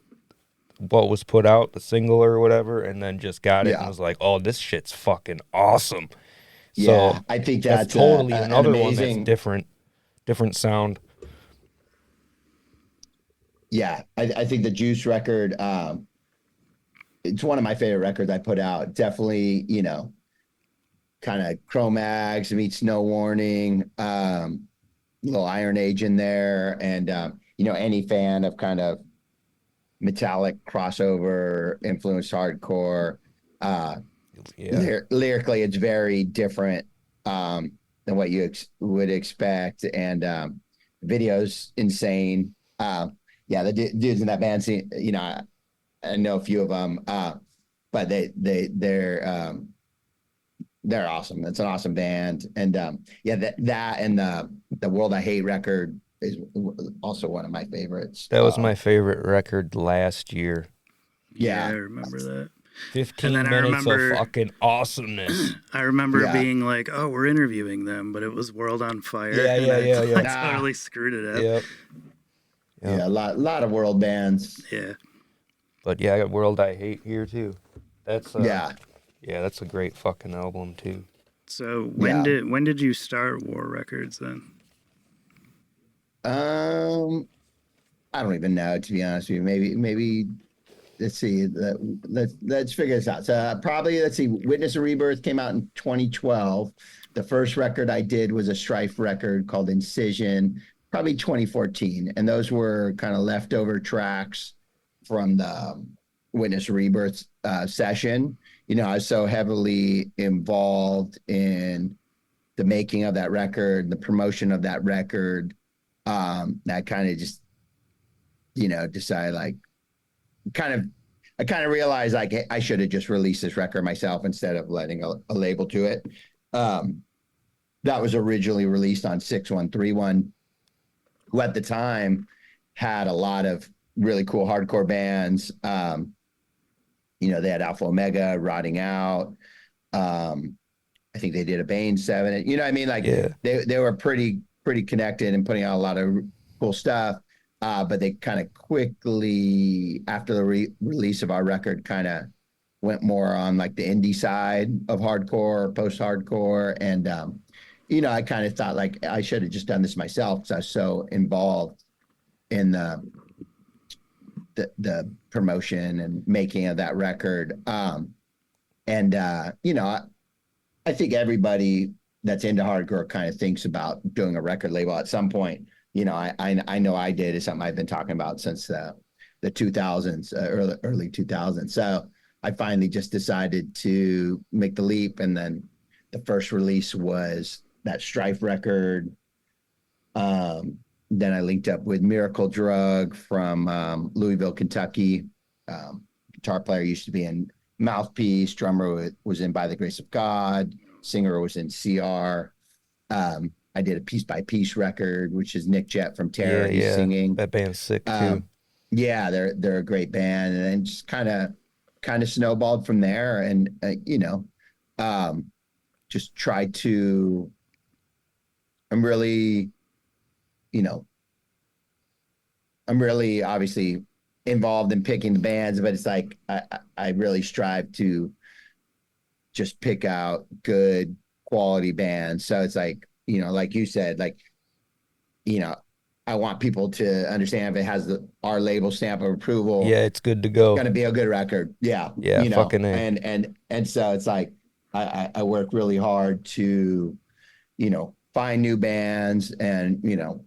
S2: what was put out, the single or whatever, and then just got it and
S3: Yeah.
S2: was like, oh, this shit's fucking awesome.
S3: Yeah,
S2: So
S3: I think
S2: that's
S3: that's
S2: totally
S3: an
S2: another
S3: amazing.
S2: one that's different sound.
S3: Yeah, I think the Juice record, it's one of my favorite records I put out. Definitely, kind of Cro-Mags meets No Warning, little Iron Age in there, and any fan of kind of metallic crossover influenced hardcore. Lyrically, it's very different than what you would expect, and video's insane. Yeah, the dudes in that band scene, I know a few of them, but they're awesome. It's an awesome band, and yeah, that and the World I Hate record is also one of my favorites.
S2: That was my favorite record last year.
S1: Yeah, I remember that.
S2: 15 minutes of fucking awesomeness.
S1: I remember being like, oh, we're interviewing them, but it was World on Fire.
S2: Yeah.
S1: I totally screwed it up.
S2: Yep.
S3: Yeah, a lot of world bands.
S1: Yeah.
S2: But yeah, I got World I Hate here too. That's
S3: yeah,
S2: that's a great fucking album too.
S1: So when did you start War Records then?
S3: I don't even know, to be honest with you. Maybe let's see. Let's figure this out. So probably, let's see. Witness a Rebirth came out in 2012. The first record I did was a Strife record called Incision, probably 2014. And those were kind of leftover tracks from the Witness a Rebirth session. I was so heavily involved in the making of that record, the promotion of that record, that kind of just, decided like, I kind of realized like I should have just released this record myself instead of letting a label to it. That was originally released on 6131, who at the time had a lot of really cool hardcore bands. They had Alpha Omega, Rotting Out. I think they did a Bane 7. You know what I mean? Like they were pretty connected and putting out a lot of cool stuff. But they kind of quickly, after the release of our record, kind of went more on like the indie side of hardcore, post-hardcore. And, I kind of thought like I should have just done this myself because I was so involved in the promotion and making of that record. I think everybody that's into hardcore kind of thinks about doing a record label at some point. I know I did. It's something I've been talking about since the 2000s, early 2000s. So I finally just decided to make the leap. And then the first release was that Strife record. Then I linked up with Miracle Drug from Louisville, Kentucky. Guitar player used to be in Mouthpiece. Drummer was in By the Grace of God. Singer was in CR. I did a Piece by Piece record, which is Nick Jett from Terror. He's singing.
S2: That band's sick too.
S3: Yeah, they're a great band, and then just kind of snowballed from there, and just tried to. I'm really obviously involved in picking the bands, but it's like I really strive to just pick out good quality bands. So it's like, you know, like you said, like, you know, I want people to understand if it has our label stamp of approval.
S2: Yeah, it's good to go.
S3: It's gonna be a good record. Yeah.
S2: Yeah,
S3: you know,
S2: fucking A.
S3: And so it's like I work really hard to, you know, find new bands, and, you know,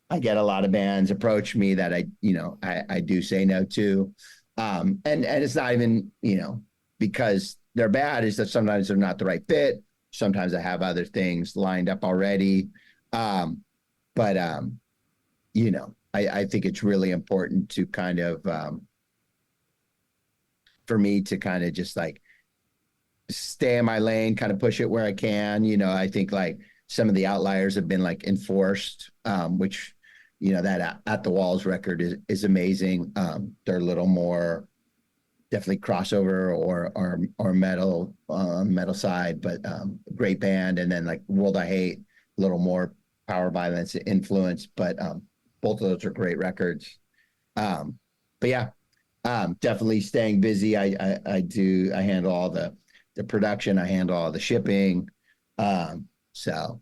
S3: I get a lot of bands approach me that I do say no to. And it's not even, you know, because they're bad, it's that sometimes they're not the right fit. Sometimes I have other things lined up already. But you know, I think it's really important to kind of, for me to kind of just like stay in my lane, kind of push it where I can. You know, I think like some of the outliers have been like enforced, which, you know, that At the Walls record is amazing. They're a little more definitely crossover or metal side, but great band. And then like World I Hate, a little more power violence influence, but both of those are great records. But yeah, definitely staying busy. I handle all the production, I handle all the shipping. So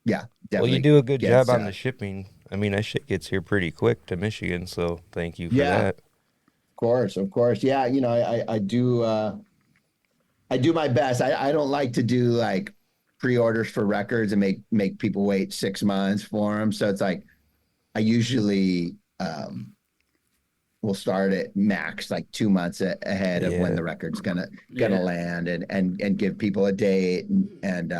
S3: yeah, definitely.
S2: Well, you do a good job on the shipping. I mean, that shit gets here pretty quick to Michigan, so thank you for that. Of
S3: course. Yeah, you know, I do my best. I don't like to do like pre-orders for records and make people wait 6 months for them. So it's like I usually will start at max like 2 months ahead of when the record's gonna land, and give people a date, and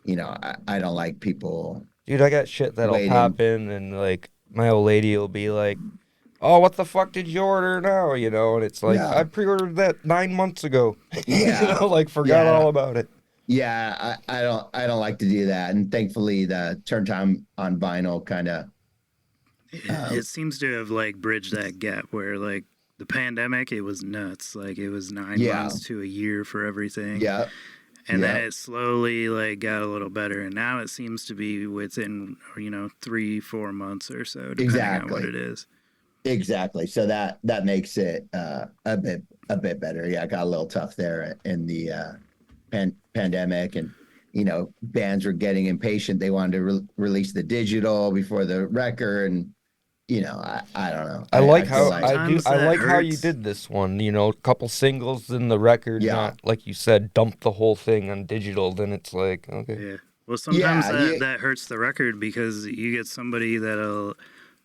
S3: you know, I don't like people.
S2: Dude, I got shit that'll pop in, and like my old lady will be like, "Oh, what the fuck did you order now?" You know, and it's like, I pre-ordered that 9 months ago.
S3: Yeah.
S2: You know, like forgot all about it.
S3: Yeah, I don't like to do that, and thankfully the turn time on vinyl kind of.
S1: It seems to have like bridged that gap where like the pandemic, it was nuts. Like it was 9 months to a year for everything.
S3: Yeah.
S1: And then it slowly like got a little better, and now it seems to be within, you know, 3-4 months or so, depending on what it is.
S3: Exactly. So that makes it a bit better. Yeah, it got a little tough there in the pandemic, and you know, bands were getting impatient. They wanted to release the digital before the record, and you know, I don't know.
S2: I like how you did this one. You know, a couple singles in the record, not like you said, dump the whole thing on digital. Then it's like, okay.
S1: Yeah. Well, sometimes that hurts the record, because you get somebody that'll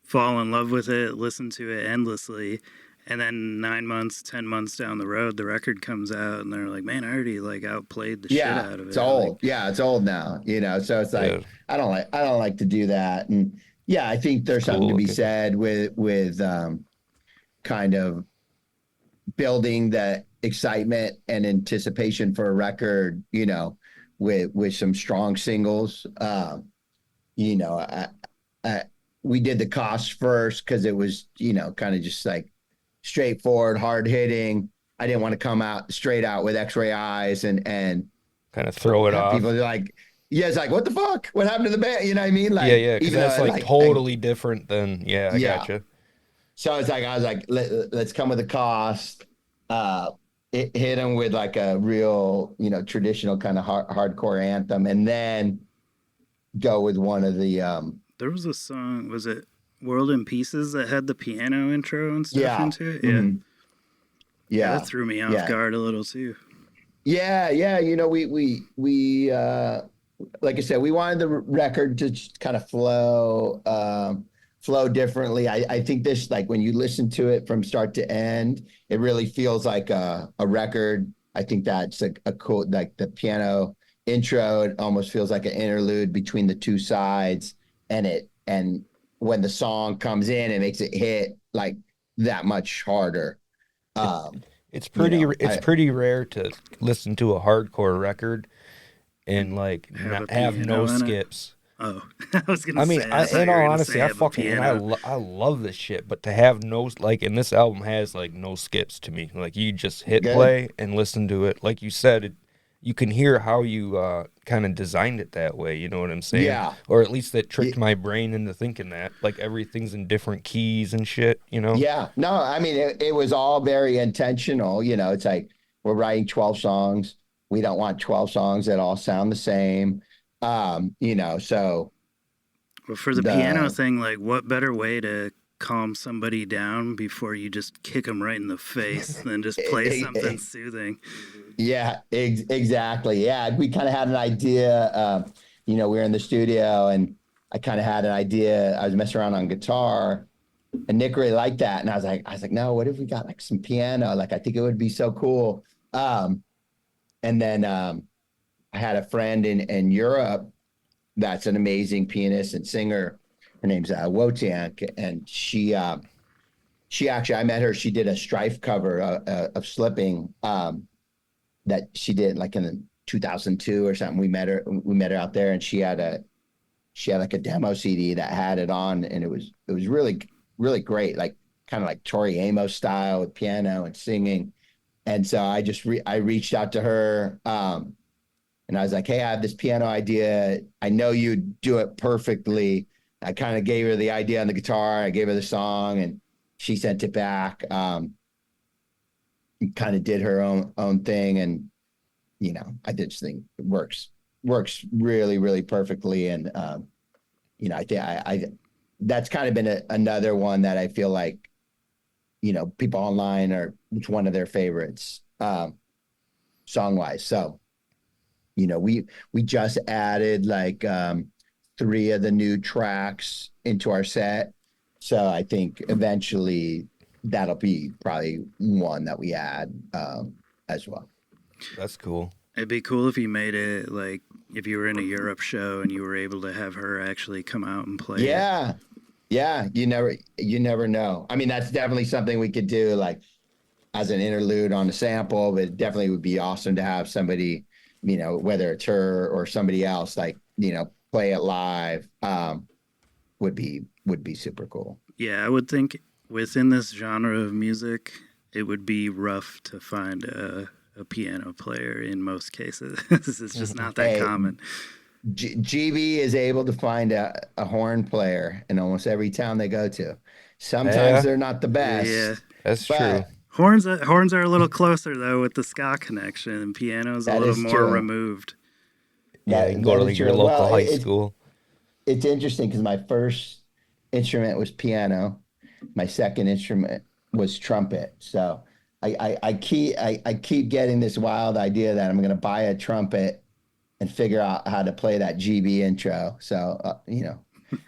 S1: fall in love with it, listen to it endlessly, and then 9 months, 10 months down the road, the record comes out, and they're like, "Man, I already like outplayed the shit out of it."
S3: It's old. Like, it's old now. You know, so it's like I don't like to do that. And yeah, I think there's something to be said with kind of building the excitement and anticipation for a record. You know, with some strong singles. You know, we did the Cost first because it was, you know, kind of just like straightforward, hard hitting. I didn't want to come out straight out with X-Ray Eyes and
S2: kind of throw it off.
S3: People are like, it's like, what the fuck? What happened to the band? You know what I mean? Like,
S2: because that's like totally different than, I gotcha.
S3: So it's like, I was like, let's come with the Cost. Hit them with like a real, you know, traditional kind of hardcore anthem, and then go with one of the. There
S1: was a song, was it World in Pieces, that had the piano intro and stuff into it? Yeah.
S3: Mm-hmm. Yeah.
S1: That threw me off guard a little too.
S3: Yeah. You know, we like I said, we wanted the record to just kind of flow differently. I think this, like when you listen to it from start to end, it really feels like a record. I think that's a cool, like the piano intro, it almost feels like an interlude between the two sides, and when the song comes in, it makes it hit like that much harder.
S2: It's pretty rare to listen to a hardcore record and like have no skips.
S1: Oh, I was gonna say.
S2: I mean, in all honesty, I love this shit, but to have no, like, and this album has like no skips to me. Like, you just hit play and listen to it. Like you said, you can hear how you kind of designed it that way, you know what I'm saying?
S3: Yeah.
S2: Or at least that tricked my brain into thinking that, like everything's in different keys and shit, you know?
S3: Yeah. No, I mean, it was all very intentional. You know, it's like we're writing 12 songs. We don't want 12 songs that all sound the same. You know, so
S1: Well, for the piano thing, like, what better way to calm somebody down before you just kick them right in the face than just play something soothing?
S3: Yeah, exactly. Yeah, we kind of had an idea. You know, we were in the studio, and I kind of had an idea. I was messing around on guitar, and Nick really liked that, and I was like, no, what if we got like some piano? Like, I think it would be so cool. And then I had a friend in Europe that's an amazing pianist and singer. Her name's Wojciech, and she actually, I met her. She did a Strife cover of Slipping that she did like in 2002 or something. We met her out there, and she had like a demo CD that had it on, and it was really, really great, like kind of like Tori Amos style with piano and singing. And so I reached out to her, and I was like, hey, I have this piano idea. I know you do it perfectly. I kind of gave her the idea on the guitar. I gave her the song, and she sent it back. Kind of did her own thing, and you know, I just think it works really, really perfectly. And you know, I think I that's kind of been another one that I feel like, you know, people online it's one of their favorites song wise. So, you know, we just added like 3 of the new tracks into our set. So I think eventually that'll be probably one that we add as well.
S2: That's cool.
S1: It'd be cool if you made it like if you were in a Europe show and you were able to have her actually come out and play.
S3: Yeah. Yeah. You never know. I mean, that's definitely something we could do like as an interlude on a sample, but it definitely would be awesome to have somebody, you know, whether it's her or somebody else, like, you know, play it live, would be super cool.
S1: Yeah, I would think within this genre of music, it would be rough to find a piano player in most cases. It's just not that common.
S3: GB is able to find a horn player in almost every town they go to. Sometimes they're not the best.
S1: Yeah,
S2: that's true.
S1: Horns are a little closer though with the ska connection, and piano's a little more removed.
S2: Yeah, you can go to your local high school.
S3: It's interesting because my first instrument was piano. My second instrument was trumpet. So I keep getting this wild idea that I'm going to buy a trumpet and figure out how to play that GB intro. So you know,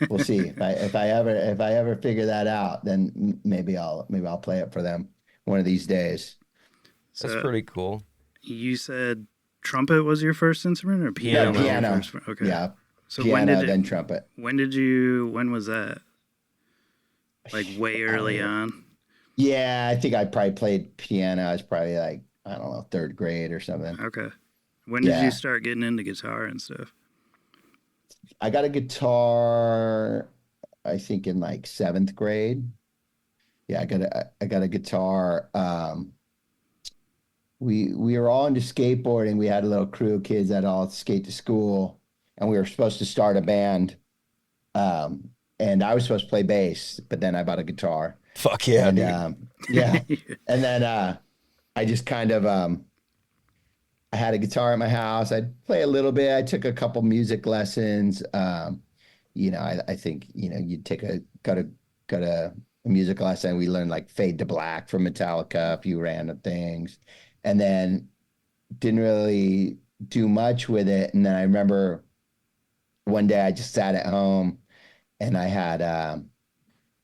S3: we'll see if I ever figure that out, then maybe I'll play it for them one of these days.
S2: That's pretty cool.
S1: You said trumpet was your first instrument, or piano?
S3: Yeah, piano.
S1: Okay.
S3: Yeah.
S1: So
S3: piano, then trumpet.
S1: When was that? Like way early on?
S3: Yeah, I think I probably played piano. I was probably like, I don't know, 3rd grade or something.
S1: Okay. When did you start getting into guitar and stuff?
S3: I got a guitar, I think in like 7th grade. Yeah, I got a guitar. We were all into skateboarding. We had a little crew of kids that all skate to school, and we were supposed to start a band. And I was supposed to play bass, but then I bought a guitar.
S2: Fuck yeah,
S3: and,
S2: dude.
S3: Yeah. And then I just kind of I had a guitar at my house. I'd play a little bit. I took a couple music lessons. You know, I think, you know, you'd go to a music lesson. We learned like Fade to Black from Metallica, a few random things, and then didn't really do much with it. And then I remember one day I just sat at home and I had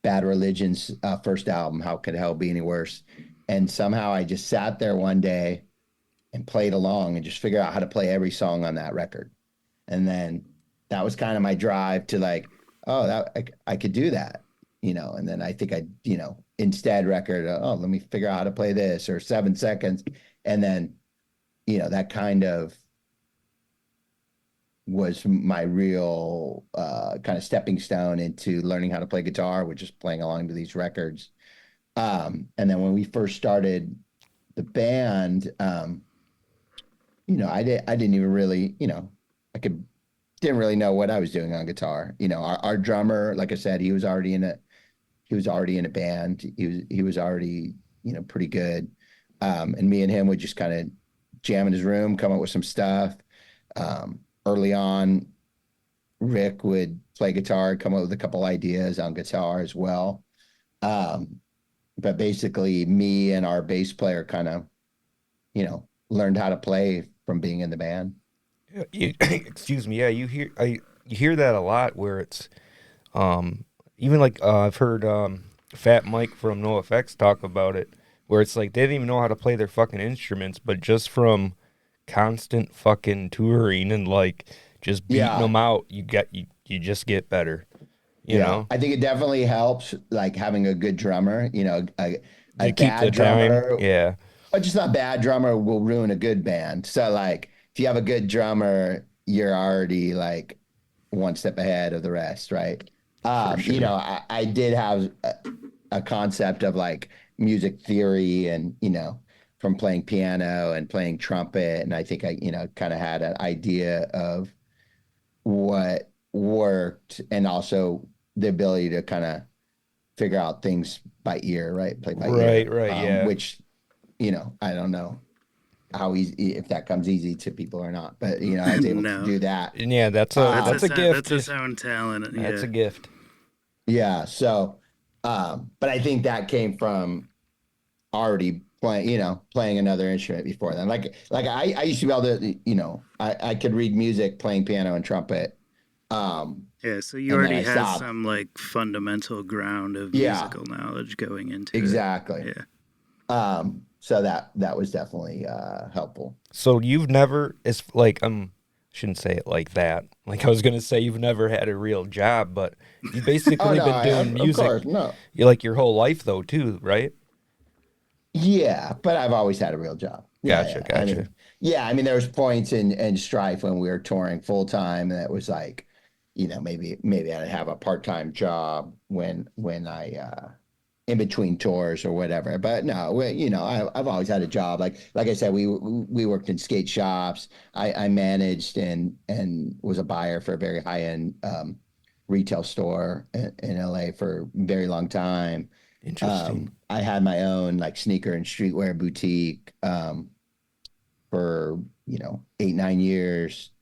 S3: Bad Religion's first album, How Could Hell Be Any Worse? And somehow I just sat there one day and played along and just figured out how to play every song on that record. And then that was kind of my drive to like, oh, I could do that, you know. And then I think you know, Instead record, let me figure out how to play this, or 7 Seconds. And then, you know, that kind of was my real kind of stepping stone into learning how to play guitar, which is playing along to these records. And then when we first started the band, I didn't even really, didn't really know what I was doing on guitar. Our drummer, like I said, he was already in a band. He was already, pretty good. And me and him would just kind of jam in his room, come up with some stuff. Early on, Rick would play guitar, come up with a couple ideas on guitar as well. But basically me and our bass player kind of, learned how to play from being in the band.
S2: Yeah, excuse me. Yeah, you hear that a lot where it's even like I've heard Fat Mike from NoFX talk about it, where it's like they didn't even know how to play their fucking instruments, but just from constant fucking touring and like just beating them out, you just get better. You know?
S3: I think it definitely helps, like having a good drummer. A
S2: keep the
S3: bad drummer,
S2: time. Yeah.
S3: but just not bad drummer will ruin a good band. So like if you have a good drummer, you're already like one step ahead of the rest, right?
S2: Sure.
S3: I did have a concept of like music theory and, from playing piano and playing trumpet. And I think I, kind of had an idea of what worked and also the ability to kind of figure out things by ear, right? Play by ear.
S2: Right, yeah.
S3: Which, I don't know how easy, if that comes easy to people or not, but I was able to do that.
S2: And yeah, that's a gift.
S1: That's a sound talent.
S2: That's a gift.
S3: Yeah. So, but I think that came from already playing another instrument before then. Like I used to be able to, I could read music playing piano and trumpet.
S1: Yeah, so you already had some like fundamental ground of musical knowledge going into
S3: exactly.
S1: it. Yeah.
S3: So that was definitely helpful.
S2: So you've never, it's like shouldn't say it like that. Like I was gonna say you've never had a real job, but you've basically been doing music.
S3: Of course, no.
S2: You like your whole life though too, right?
S3: Yeah, but I've always had a real job.
S2: Gotcha.
S3: I mean, there was points in Strife when we were touring full time, and it was like, maybe I'd have a part-time job when I in between tours or whatever. But no, I've always had a job. Like I said, we worked in skate shops. I managed and was a buyer for a very high-end retail store in LA for a very long time.
S2: Interesting.
S3: I had my own like sneaker and streetwear boutique for 8-9 years.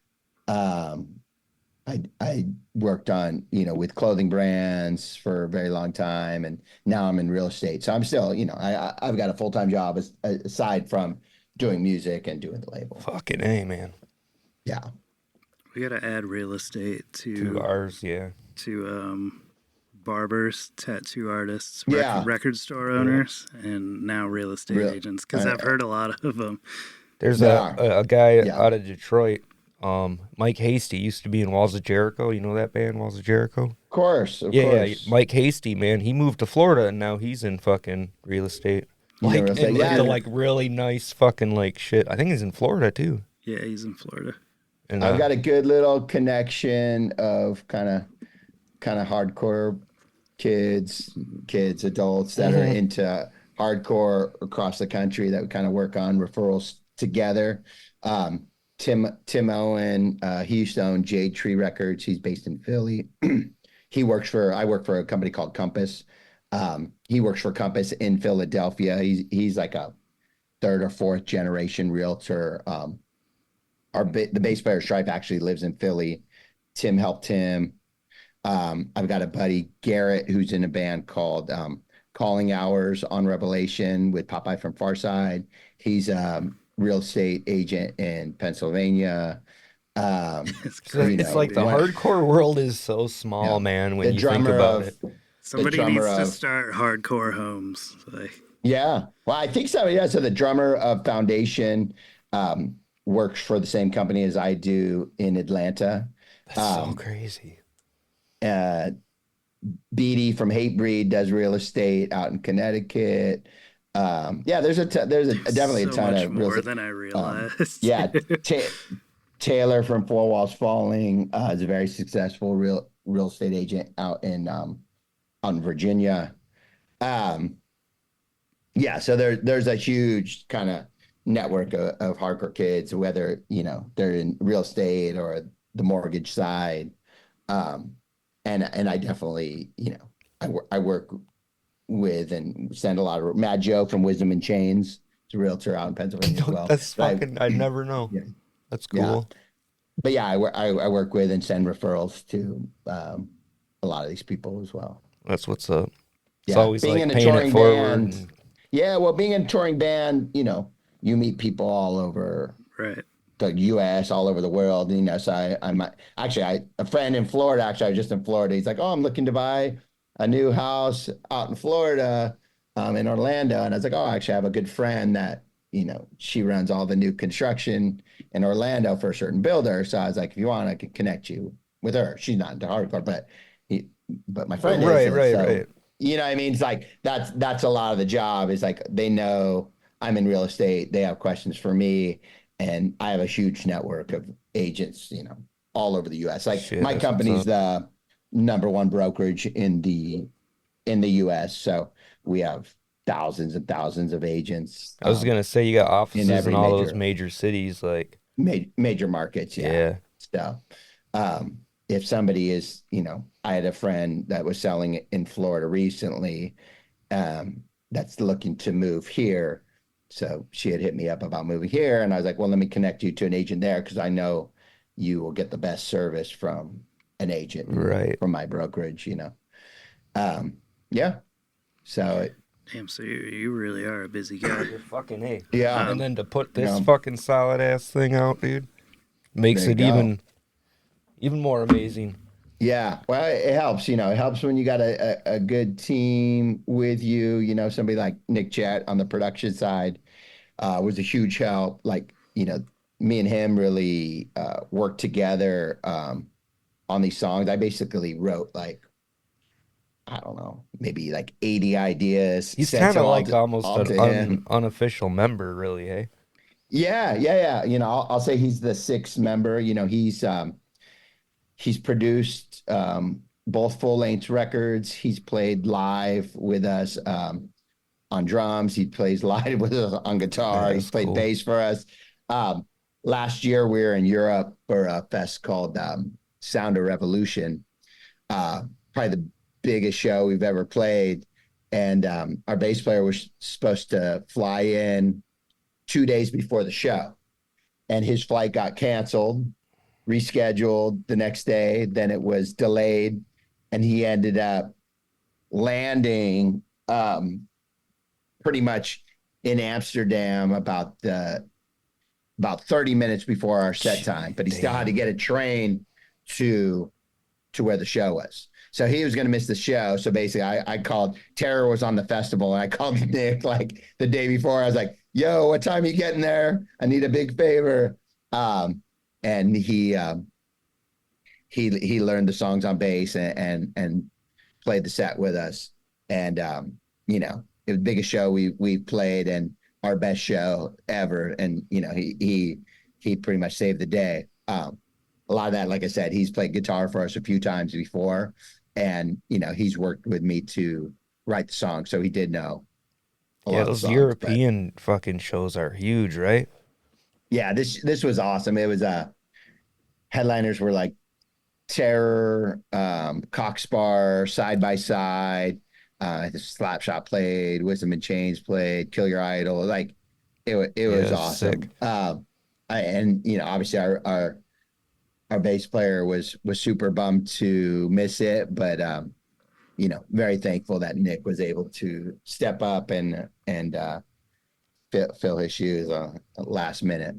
S3: I worked on with clothing brands for a very long time, and now I'm in real estate. So I'm still I've got a full-time job aside from doing music and doing the label.
S2: Fucking A, man.
S3: Yeah.
S1: We got to add real estate to
S2: ours, yeah.
S1: To barbers, tattoo artists, record store owners, and now real estate agents, because I've heard a lot of them.
S2: There's a guy out of Detroit, Mike Hasty, used to be in Walls of Jericho. You know that band, Walls of Jericho?
S3: Of course.
S2: Yeah, Mike Hasty, man, he moved to Florida and now he's in fucking real estate. Like really nice fucking like shit. I think he's in Florida too.
S1: Yeah, he's in Florida.
S3: And I've got a good little connection of kind of hardcore kids, adults that are into hardcore across the country that we kind of work on referrals together. Tim Owen, he used to own Jade Tree Records. He's based in Philly. I work for a company called Compass. He works for Compass in Philadelphia. He's like a third or fourth generation realtor. The bass player Strife actually lives in Philly. Tim helped him. I've got a buddy, Garrett, who's in a band called Calling Hours on Revelation with Popeye from Farside. He's a real estate agent in Pennsylvania.
S2: It's like the hardcore world is so small, man, when you think about it.
S1: Somebody needs to start hardcore homes.
S3: Yeah. Well, I think so. Yeah. So the drummer of Foundation works for the same company as I do in Atlanta.
S2: That's so crazy.
S3: Beatty from Hatebreed does real estate out in Connecticut. There's definitely a ton of real estate.
S1: More than I realized.
S3: Taylor from Four Walls Falling is a very successful real estate agent out in Virginia. So there's a huge kind of network of hardcore kids, whether, they're in real estate or the mortgage side. And I definitely, I work with and send a lot of Mad Joe from Wisdom and Chains. It's a realtor out in Pennsylvania as well.
S2: That's fucking, I never know.
S3: Yeah,
S2: That's
S3: yeah.
S2: cool.
S3: But yeah, I work with and send referrals to a lot of these people as well.
S2: That's what's up. It's
S3: Yeah,
S2: always
S3: being
S2: like
S3: in a
S2: paying it
S3: touring
S2: forward.
S3: band. Yeah, well, being in a touring band, you meet people all over
S1: Right.
S3: the U.S., all over the world. So I'm actually a friend in Florida. Actually, I was just in Florida. He's like, "Oh, I'm looking to buy a new house out in Florida, in Orlando." And I was like, "Oh, actually, I have a good friend that she runs all the new construction in Orlando for a certain builder." So I was like, "If you want, I could connect you with her. She's not into hardcore, but my friend is."
S2: Right.
S3: You know what I mean? It's like that's a lot of the job. Is like they know I'm in real estate. They have questions for me, and I have a huge network of agents, all over the U.S. Like
S2: Shit,
S3: my
S2: that's what's
S3: company's
S2: up.
S3: the #1 brokerage in the U.S. So we have thousands and thousands of agents
S2: I was gonna say you got
S3: in
S2: offices in
S3: every
S2: all those major cities, like
S3: major markets. Yeah.
S2: yeah.
S3: So if somebody is, I had a friend that was selling it in Florida recently, that's looking to move here. So she had hit me up about moving here, and I was like, well, let me connect you to an agent there because I know you will get the best service from an agent
S2: Right.
S3: from my brokerage, Yeah. So
S1: Damn, so you really are a busy guy.
S2: You're fucking A.
S3: yeah.
S2: And then to put this
S3: Yeah.
S2: fucking solid ass thing out, dude, makes
S3: There you
S2: it
S3: go.
S2: even more amazing.
S3: Yeah, well, it helps. It helps when you got a good team with you. Somebody like Nick Chat on the production side was a huge help. Like, me and him really worked together on these songs. I basically wrote like, I don't know, maybe like 80 ideas,
S2: He's
S3: sent
S2: kind
S3: them
S2: of like almost
S3: all
S2: an
S3: to him.
S2: unofficial member, really, eh?
S3: Yeah. I'll say he's the sixth member. He's produced both full length records. He's played live with us on drums. He plays live with us on guitar.
S2: Yeah,
S3: He's
S2: that's
S3: played
S2: cool.
S3: bass for us. Last year, we were in Europe for a fest called Sound of Revolution. Probably the biggest show we've ever played. And our bass player was supposed to fly in 2 days before the show. And his flight got canceled, rescheduled the next day. Then it was delayed. And he ended up landing pretty much in Amsterdam about 30 minutes before our set time, but he still had to get a train to where the show was. So he was going to miss the show. So basically I called, Terror was on the festival, and I called Nick like the day before. I was like, yo, what time are you getting there? I need a big favor. And he learned the songs on bass and played the set with us. And, it was the biggest show we played and our best show ever. And, he pretty much saved the day. A lot of that, like I said, he's played guitar for us a few times before, and, he's worked with me to write the song. So he did know a lot of
S2: those
S3: songs,
S2: European fucking shows are huge, right?
S3: Yeah, this was awesome. It was headliners were like Terror, Cockspar, Side by Side, Slapshot played, Wisdom and Chains played, Kill Your Idol. Like it was awesome. And obviously our bass player was super bummed to miss it, but very thankful that Nick was able to step up and fill his shoes last minute.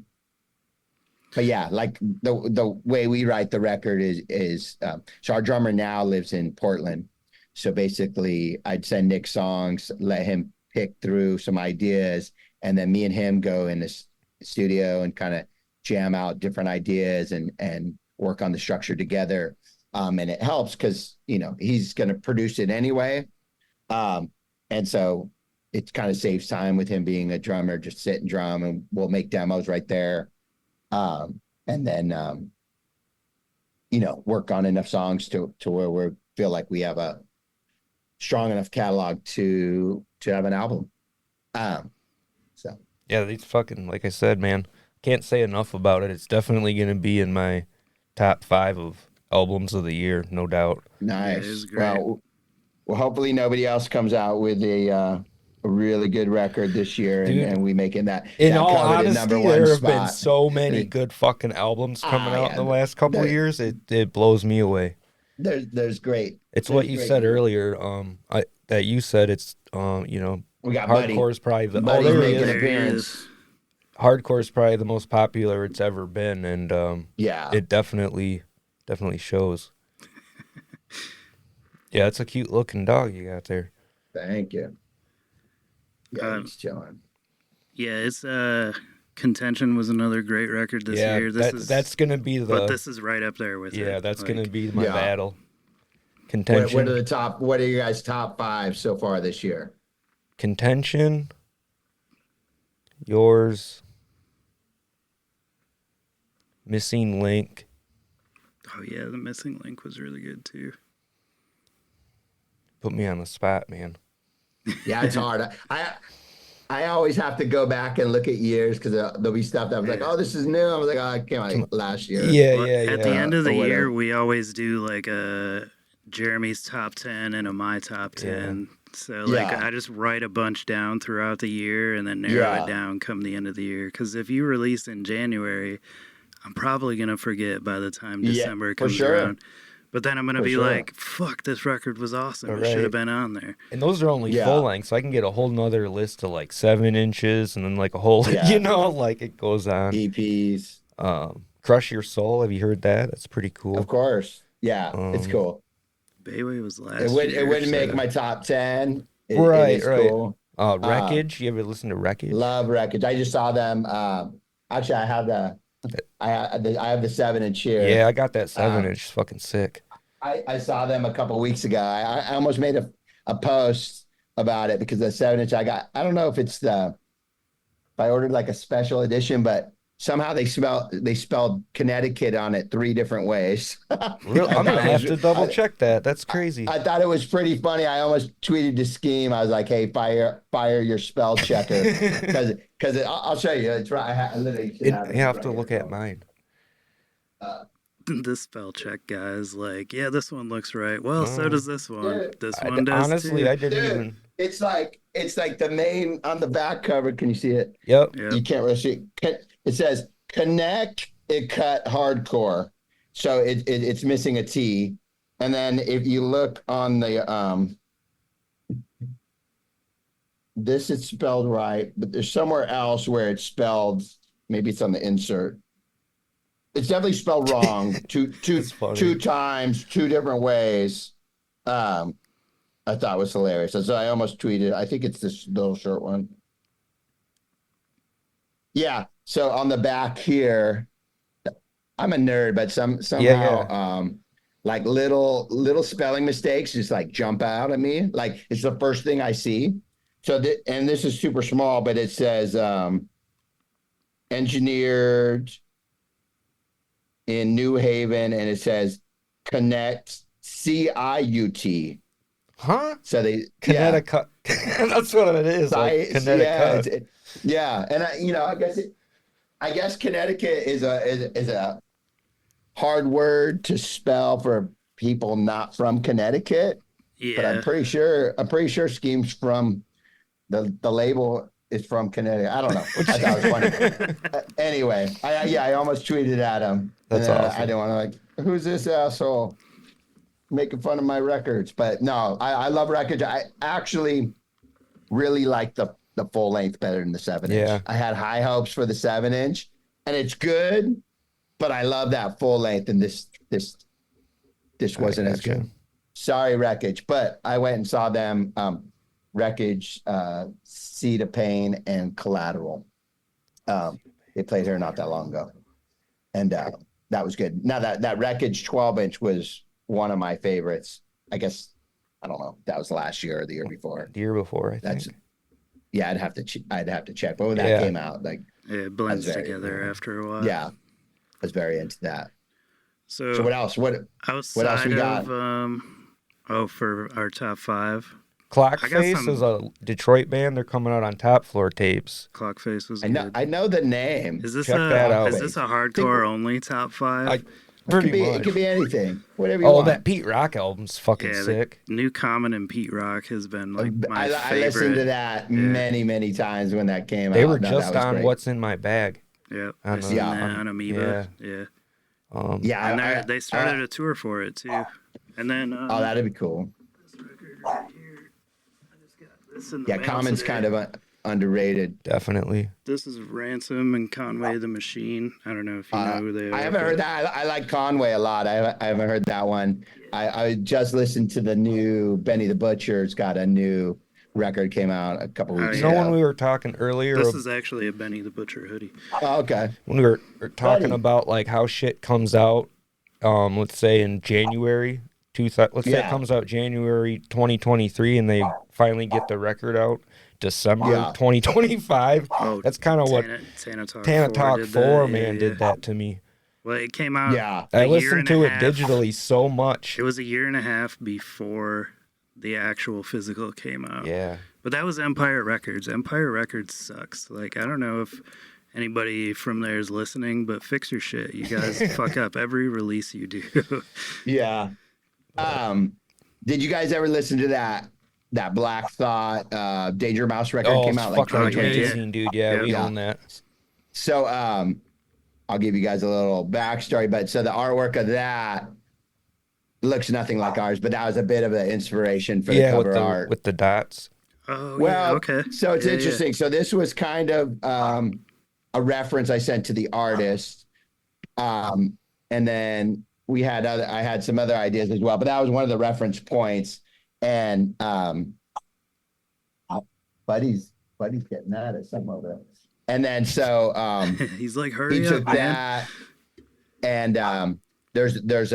S3: But yeah, like the way we write the record is so our drummer now lives in Portland. So basically I'd send Nick songs, let him pick through some ideas, and then me and him go in the studio and kind of jam out different ideas and work on the structure together. And it helps because, he's going to produce it anyway. And so it kind of saves time with him being a drummer, just sit and drum, and we'll make demos right there. And then, work on enough songs to where we feel like we have a strong enough catalog to have an album. So
S2: Yeah, these fucking, like I said, man, can't say enough about it. It's definitely going to be in my top 5 of albums of the year, no doubt.
S1: Yeah, it
S3: Nice.
S1: is great.
S3: Well, hopefully nobody else comes out with a really good record this year,
S2: Dude,
S3: and we making that
S2: in all
S3: coveted number
S2: honesty,
S3: one
S2: there have been
S3: spot.
S2: so many good fucking albums coming out in the last couple of years. It blows me away.
S3: There's great.
S2: It's what you said earlier. That you said it's you know,
S3: We got
S2: hardcore is probably the
S3: Buddy's
S2: there he
S3: making
S2: is.
S3: an appearance.
S2: Hardcore is probably the most popular it's ever been, and
S3: Yeah,
S2: it definitely shows. Yeah, it's a cute looking dog you got there.
S3: thank you. Yeah, he's chilling.
S1: Yeah, it's Contention was another great record this year.
S2: That's gonna be the.
S1: But this is right up there with it.
S2: Yeah, that's gonna be my battle.
S3: What
S2: Contention.
S3: What are you guys' top 5 so far this year?
S2: Contention. Yours. Missing Link.
S1: Oh yeah, the Missing Link was really good too.
S2: Put me on the spot, man.
S3: Yeah, it's hard. I always have to go back and look at years because there'll be stuff that I was like, oh, this is new. I was like, oh, I came out last year.
S2: Yeah.
S1: At the end of the year, we always do like a Jeremy's top 10 and a my top 10. Yeah. So I just write a bunch down throughout the year and then narrow it down come the end of the year. Because if you release in January, I'm probably gonna forget by the time December comes around. But then I'm going to be like, fuck, this record was awesome. It should have been on there.
S2: And those are only full length, so I can get a whole nother list of like 7 inches and then like a whole, you know, like it goes on.
S3: EPs.
S2: Crush Your Soul, have you heard that? That's pretty cool.
S3: Of course. Yeah, it's cool.
S1: Bayway was last
S3: It wouldn't make my top 10.
S2: Right.
S3: Cool.
S2: Wreckage, you ever listen to Wreckage?
S3: Love Wreckage. I just saw them. Actually, I have the 7-inch here.
S2: Yeah, I got that 7-inch. Fucking sick.
S3: I saw them a couple weeks ago. I almost made a post about it because the 7-inch I got. I don't know if it's if I ordered like a special edition, but somehow they spelled Connecticut on it 3 different ways.
S2: Really? I'm gonna have to double check that. That's crazy.
S3: I thought it was pretty funny. I almost tweeted to Scheme. I was like, "Hey, fire your spell checker," because I'll show you. It's right. I literally
S2: you have to look at mine.
S1: This spell check guy is like, yeah, this one looks right. Well, so does this one.
S3: Dude,
S1: this one does
S2: honestly,
S1: too.
S2: I didn't even.
S3: It's like the main on the back cover. Can you see it?
S2: Yep.
S3: You can't really see it. It says Connect It Cut Hardcore, so it's missing a T. And then if you look on the this is spelled right, but there's somewhere else where it's spelled. Maybe it's on the insert. It's definitely spelled wrong two times, 2 different ways. I thought was hilarious. So I almost tweeted. I think it's this little short one. Yeah. So on the back here, I'm a nerd, but somehow like little spelling mistakes just like jump out at me. Like it's the first thing I see. So and this is super small, but it says engineered in New Haven, and it says Connect CIUT.
S2: Huh?
S3: So they
S2: Connecticut. That's what it is. Like Connecticut.
S3: And I guess Connecticut is a hard word to spell for people not from Connecticut.
S1: Yeah.
S3: But I'm pretty sure Scheme's from the label is from Connecticut. I don't know. I thought it was funny. Anyway, I almost tweeted at him.
S2: That's awesome.
S3: I didn't want to who's this asshole making fun of my records? But no, I love Wreckage. I actually really like the full length better than the 7-inch.
S2: Yeah.
S3: I had high hopes for the 7-inch, and it's good, but I love that full length, and this wasn't as good. Sorry, Wreckage, but I went and saw them. Wreckage, Seed of Pain, and Collateral. They played here not that long ago, and that was good. Now that Wreckage 12-inch was one of my favorites. I guess I don't know. That was last year or the year before.
S2: The year before, I think.
S3: Yeah, I'd have to check. But when that came out, like
S1: it blends together after a while.
S3: Yeah, I was very into that.
S1: So
S3: what else? What else we got?
S1: For our top 5.
S2: Clockface is a Detroit band. They're coming out on Top Floor tapes.
S1: Clockface was
S3: I know.
S1: good.
S3: I know the name.
S2: Check that out.
S1: Is this a hardcore only top 5?
S2: Pretty
S3: It
S2: much.
S3: could be anything. Whatever you
S2: Oh,
S3: want.
S2: that Pete Rock album's fucking sick.
S1: New Common and Pete Rock has been like my favorite.
S3: I listened to that many times when that came out.
S2: They were just on What's in My Bag.
S1: Yep.
S2: On
S1: Amoeba. Yeah. And they started a tour for it too. And then
S3: that'd be cool.
S1: This record right here. I just got this in the mail
S3: Common's
S1: today.
S3: kind of underrated.
S2: Definitely.
S1: This is Ransom and Conway the Machine. I don't know if you know who they are.
S3: I haven't heard that. I like Conway a lot. I haven't heard that one. I just listened to the new Benny the Butcher's got a new record came out a couple weeks ago.
S2: When we were talking earlier.
S1: This is actually a Benny the Butcher hoodie.
S3: Oh, okay.
S2: When we were talking about like how shit comes out, let's say in January, say it comes out January 2023 and they finally get the record out December 2025.
S1: Oh,
S2: that's kind of what
S1: Tana Talk 4
S2: did that to me.
S1: Well, it came out.
S3: Yeah,
S2: I listened to it digitally so much.
S1: It was a year and a half before the actual physical came out.
S2: Yeah,
S1: but that was Empire Records. Empire Records sucks. Like, I don't know if anybody from there is listening, but fix your shit. You guys fuck up every release you do.
S3: Yeah. Did you guys ever listen to that Black Thought Danger Mouse record came out like 2022?
S2: Amazing, dude. Yeah, we own that.
S3: So I'll give you guys a little backstory, but so the artwork of that looks nothing like ours, but that was a bit of an inspiration for the cover art
S2: with the dots.
S1: Oh,
S3: well,
S1: okay.
S3: So it's interesting. So this was kind of a reference I sent to the artist, and then I had some other ideas as well, but that was one of the reference points. And Buddy's getting at it some over there. And then so
S1: he's like, hurry
S3: he
S1: up,
S3: took
S1: man.
S3: that, and there's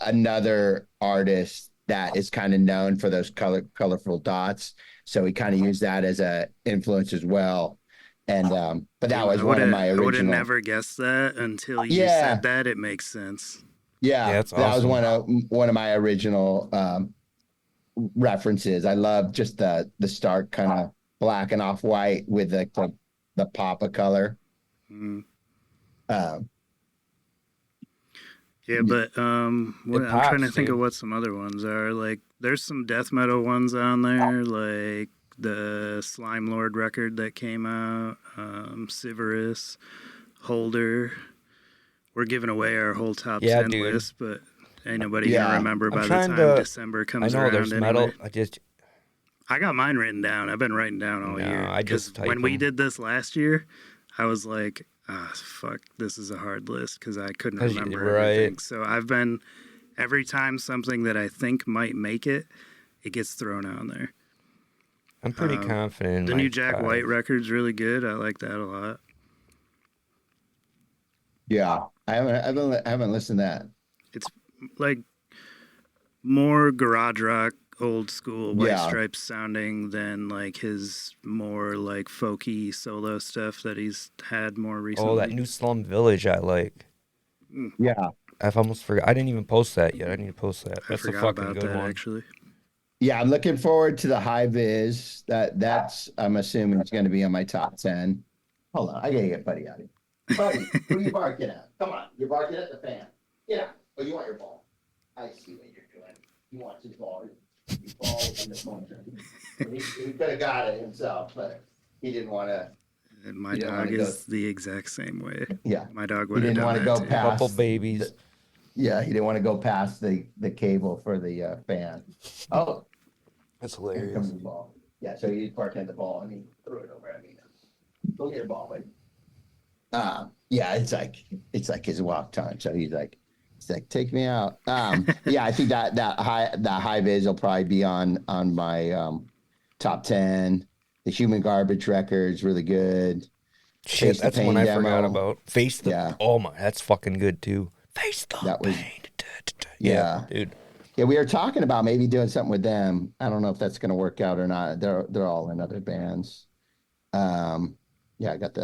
S3: another artist that is kind of known for those colorful dots, so he kind of used that as a influence as well. And but that was one of my original.
S1: I would have never guessed that until you said that. It makes sense.
S3: Yeah,
S2: that's
S3: that
S2: awesome.
S3: was one of my original references. I love just the stark kind of black and off white with the pop of color.
S1: Mm. Yeah, but I'm trying to think of what some other ones are. Like, there's some death metal ones on there, like the Slime Lord record that came out, Siverus, Holder. We're giving away our whole top 10 list, but ain't nobody gonna remember by the time December comes around. I know there's metal.
S2: I
S1: got mine written down. I've been writing down all year. Because when we did this last year, I was like, fuck, this is a hard list because I couldn't remember everything. So I've been, every time something that I think might make it, it gets thrown on there.
S2: I'm pretty confident.
S1: The new Jack White record's really good. I like that a lot.
S3: Yeah, I haven't listened to that.
S1: It's like more garage rock, old school White Stripes sounding than like his more like folky solo stuff that he's had more recently.
S2: Oh, that new Slum Village I like.
S3: Yeah,
S2: I've almost forgot. I didn't even post that yet. I need to post that. That's a fucking good one.
S1: Actually.
S3: Yeah, I'm looking forward to the High Vis. That's I'm assuming it's going to be on my top 10. Hold on, I gotta get Buddy out of here. Buddy, who are you barking at? Come on, you're barking at the fan. Yeah. Oh, you want your ball? I see what you're doing. He wants his ball. His ball in the corner. He could have got it himself, but he didn't want to.
S1: And my dog is the exact same way.
S3: Yeah,
S1: my dog would have
S3: didn't want to go past.
S2: Couple babies.
S3: He didn't want to go past the cable for the fan. Oh,
S2: that's hilarious.
S3: Here comes the ball. Yeah, so he's barking at the ball and he threw it over at me. Go get your ball, buddy. Yeah, it's like his walk time. So he's like, take me out. Yeah, I think that high vis will probably be on my top 10. The Human Garbage record's really good.
S2: Shit, that's one I forgot about. Face the oh my, that's fucking good too. Face the pain.
S3: Yeah,
S2: dude.
S3: Yeah, we were talking about maybe doing something with them. I don't know if that's gonna work out or not. They're all in other bands. Yeah, I got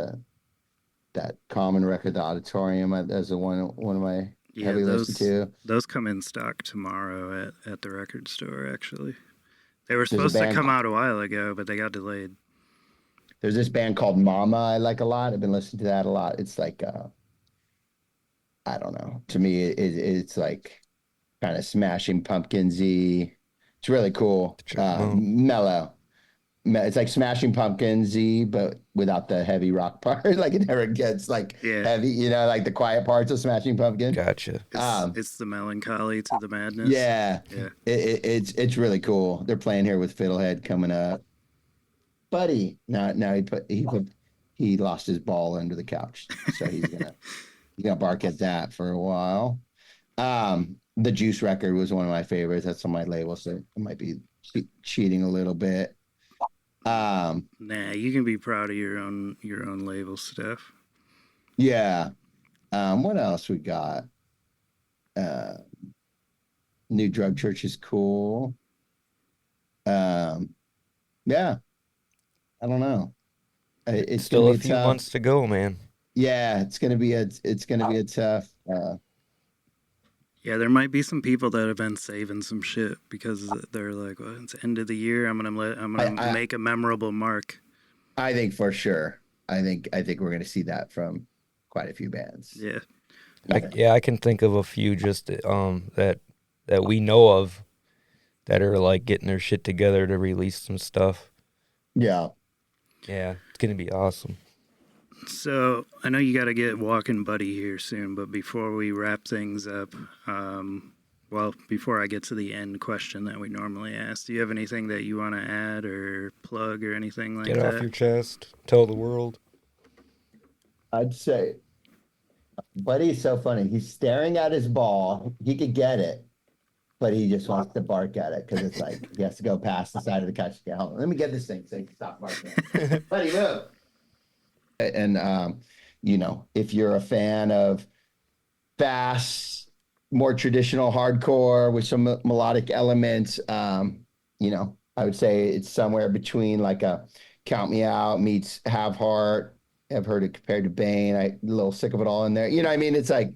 S3: that Common record, the Auditorium. That's one of my heavy listened to.
S1: Those come in stock tomorrow at the record store. Actually, They were
S3: There's a
S1: supposed to
S3: band.
S1: come out a while ago, but they got delayed.
S3: There's this band called Mama I like a lot. I've been listening to that a lot. It's like I don't know. To me, it's like kind of Smashing Pumpkins-y. It's really cool.
S2: Check 'em out.
S3: Mellow. It's like Smashing Pumpkins-y, but without the heavy rock part. Like it never gets like
S1: Yeah.
S3: heavy, you know, like the quiet parts of Smashing Pumpkins.
S2: Gotcha.
S1: It's the melancholy to the madness.
S3: Yeah.
S1: Yeah.
S3: It's really cool. They're playing here with Fiddlehead coming up. Buddy, now he lost his ball under the couch, so he's gonna bark at that for a while. The Juice record was one of my favorites. That's on my label, so it might be cheating a little bit.
S1: Nah, you can be proud of your own label stuff.
S3: Yeah. What else we got? New Drug Church is cool. Yeah. I don't know. It's
S2: Still
S3: gonna
S2: a
S3: be
S2: few
S3: tough.
S2: months to go, man.
S3: Yeah, it's gonna be a tough.
S1: Yeah, there might be some people that have been saving some shit because they're like, well, it's end of the year. I'm gonna make a memorable mark.
S3: I think for sure. I think we're gonna see that from quite a few bands.
S1: Yeah.
S2: I can think of a few just that we know of that are like getting their shit together to release some stuff.
S3: Yeah.
S2: Yeah, it's gonna be awesome.
S1: So I know you got to get Walking Buddy here soon, but before we wrap things up, before I get to the end question that we normally ask, do you have anything that you want to add or plug or anything like that?
S2: Get off your chest. Tell the world.
S3: I'd say Buddy's so funny. He's staring at his ball. He could get it, but he just wants to bark at it because it's like he has to go past the side of the couch to get home. Let me get this thing so he can stop barking. Buddy, move. And you know, if you're a fan of fast, more traditional hardcore with some melodic elements, you know, I would say it's somewhere between like a Count Me Out meets Have Heart. I've heard it compared to Bane. I'm a little sick of it all in there. You know, I mean, it's like,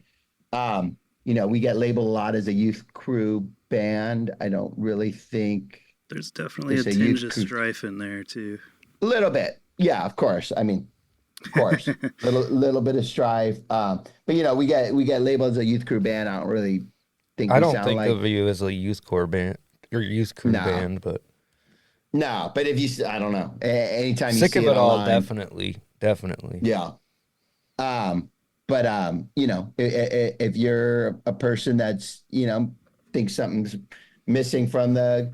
S3: you know, we get labeled a lot as a youth crew band. I don't really think
S1: there's definitely a tinge of Strife in there too.
S3: A little bit, yeah, of course. I mean, of course, little bit of Strife. But you know, we get labeled as a youth crew band. I don't really think.
S2: I don't think of you as a youth core band or youth crew band, but
S3: no. But if you, I don't know. Anytime you
S2: sick
S3: see
S2: of it all,
S3: online,
S2: definitely.
S3: Yeah. But you know, if you're a person that's, you know, thinks something's missing from the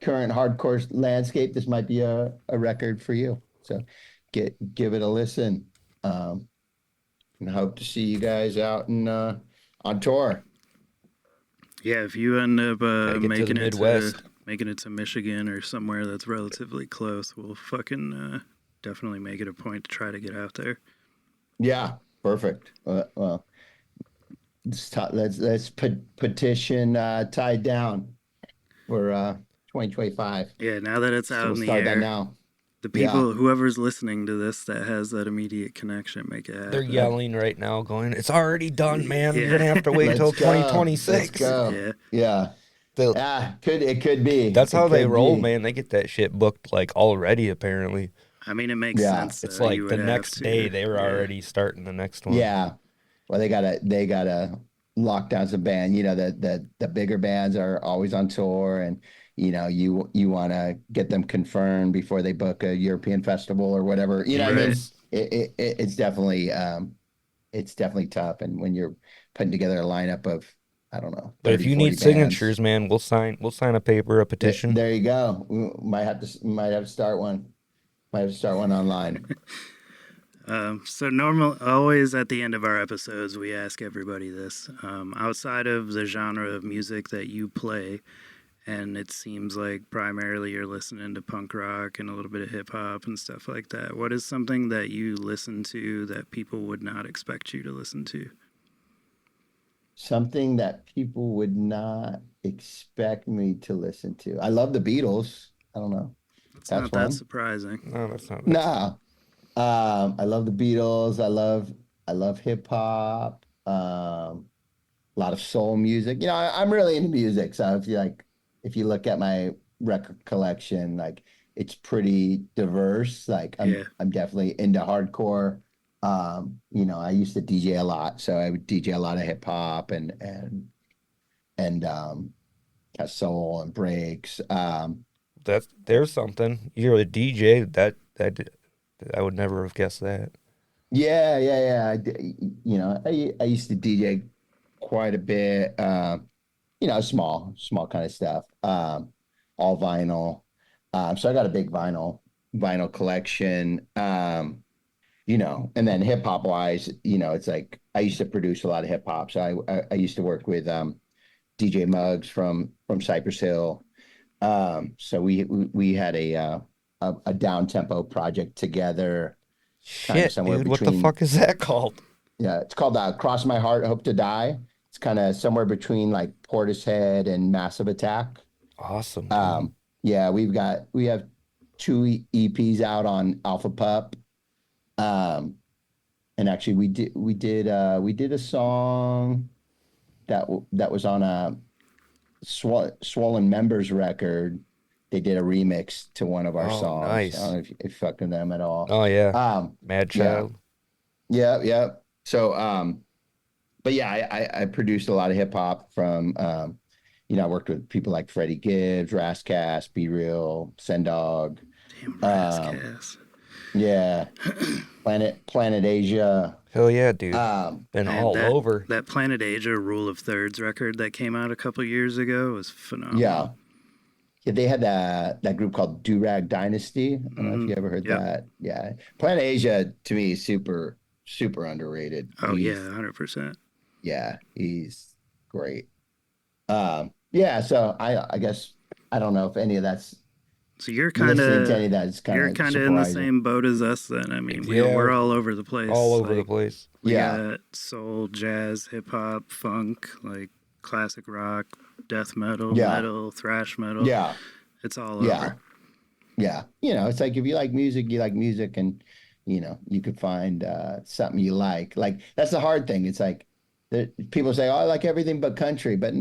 S3: current hardcore landscape, this might be a record for you. So give it a listen. And hope to see you guys out and on tour.
S1: Yeah, if you end up making it to Michigan or somewhere that's relatively close, we'll fucking definitely make it a point to try to get out there.
S3: Yeah, perfect. Well, let's petition Tied Down for 2025.
S1: Yeah, now that it's out in the
S3: start
S1: air.
S3: That now.
S1: The people, whoever's listening to this that has that immediate connection, make it happen.
S2: They're yelling right now, going, "It's already done, man. You're gonna have to wait until 2026."
S3: Let's go. Yeah. It could be.
S2: That's how they roll, man. They get that shit booked like already, apparently.
S1: I mean, it makes sense.
S2: It's like the next day they were already starting the next one.
S3: Yeah. Well, they gotta lock down some band. You know, the bigger bands are always on tour, and you know, you want to get them confirmed before they book a European festival or whatever. You know, I mean, it's definitely tough. And when you're putting together a lineup of, I don't know.
S2: But if you need signatures, man, we'll sign a paper, a petition.
S3: There you go. We might have to start one. Might have to start one online.
S1: So always at the end of our episodes, we ask everybody this. Outside of the genre of music that you play, and it seems like primarily you're listening to punk rock and a little bit of hip hop and stuff like that, what is something that you listen to that people would not expect you to listen to?
S3: Something that people would not expect me to listen to. I love the Beatles. I don't know.
S1: That's not that surprising.
S2: No, that's not.
S3: No. I love the Beatles. I love hip hop. A lot of soul music. You know, I'm really into music. So if you look at my record collection. Like it's pretty diverse. Like
S1: Yeah.
S3: I'm definitely into hardcore. I used to DJ a lot, so I would DJ a lot of hip hop and soul and breaks.
S2: There's something. You're a DJ. That I would never have guessed that.
S3: Yeah. I used to DJ quite a bit. Small kind of stuff. All vinyl. So I got a big vinyl collection. And then hip hop wise, it's like I used to produce a lot of hip hop. So I used to work with DJ Muggs from Cypress Hill. So we had a down tempo project together.
S2: Shit, dude, what the fuck is that called?
S3: Yeah, it's called Cross My Heart, Hope to Die. It's kind of somewhere between like Portishead and Massive Attack.
S2: Awesome.
S3: Yeah, we have 2 EPs out on Alpha Pup. And actually we did a song that was on a Swollen Members record. They did a remix to one of our songs.
S2: Nice.
S3: I don't know if you fuck with them at all.
S2: Oh yeah. Mad Child.
S3: Yeah. So but yeah, I produced a lot of hip hop from I worked with people like Freddie Gibbs, Last Gasp, Be Real, Sendog.
S1: Damn, Rascas.
S3: Yeah. Planet Asia.
S2: Hell yeah, dude. Been all
S1: that,
S2: over.
S1: That Planet Asia Rule of Thirds record that came out a couple years ago was phenomenal.
S3: Yeah, they had that group called Do-Rag Dynasty. I don't know if you ever heard that. Yeah. Planet Asia, to me, is super, super underrated.
S1: Oh, yeah, 100%.
S3: Yeah, he's great. So I guess, I don't know if any of that's...
S1: So you're kind of
S3: in
S1: the same boat as us then. I mean, we're all over the place.
S2: All over the place.
S1: We got soul, jazz, hip hop, funk, like classic rock, death metal, metal, thrash metal.
S3: Yeah.
S1: It's all over.
S3: Yeah. It's like if you like music, and you could find something you like. Like that's the hard thing. It's like people say, "Oh, I like everything but country," but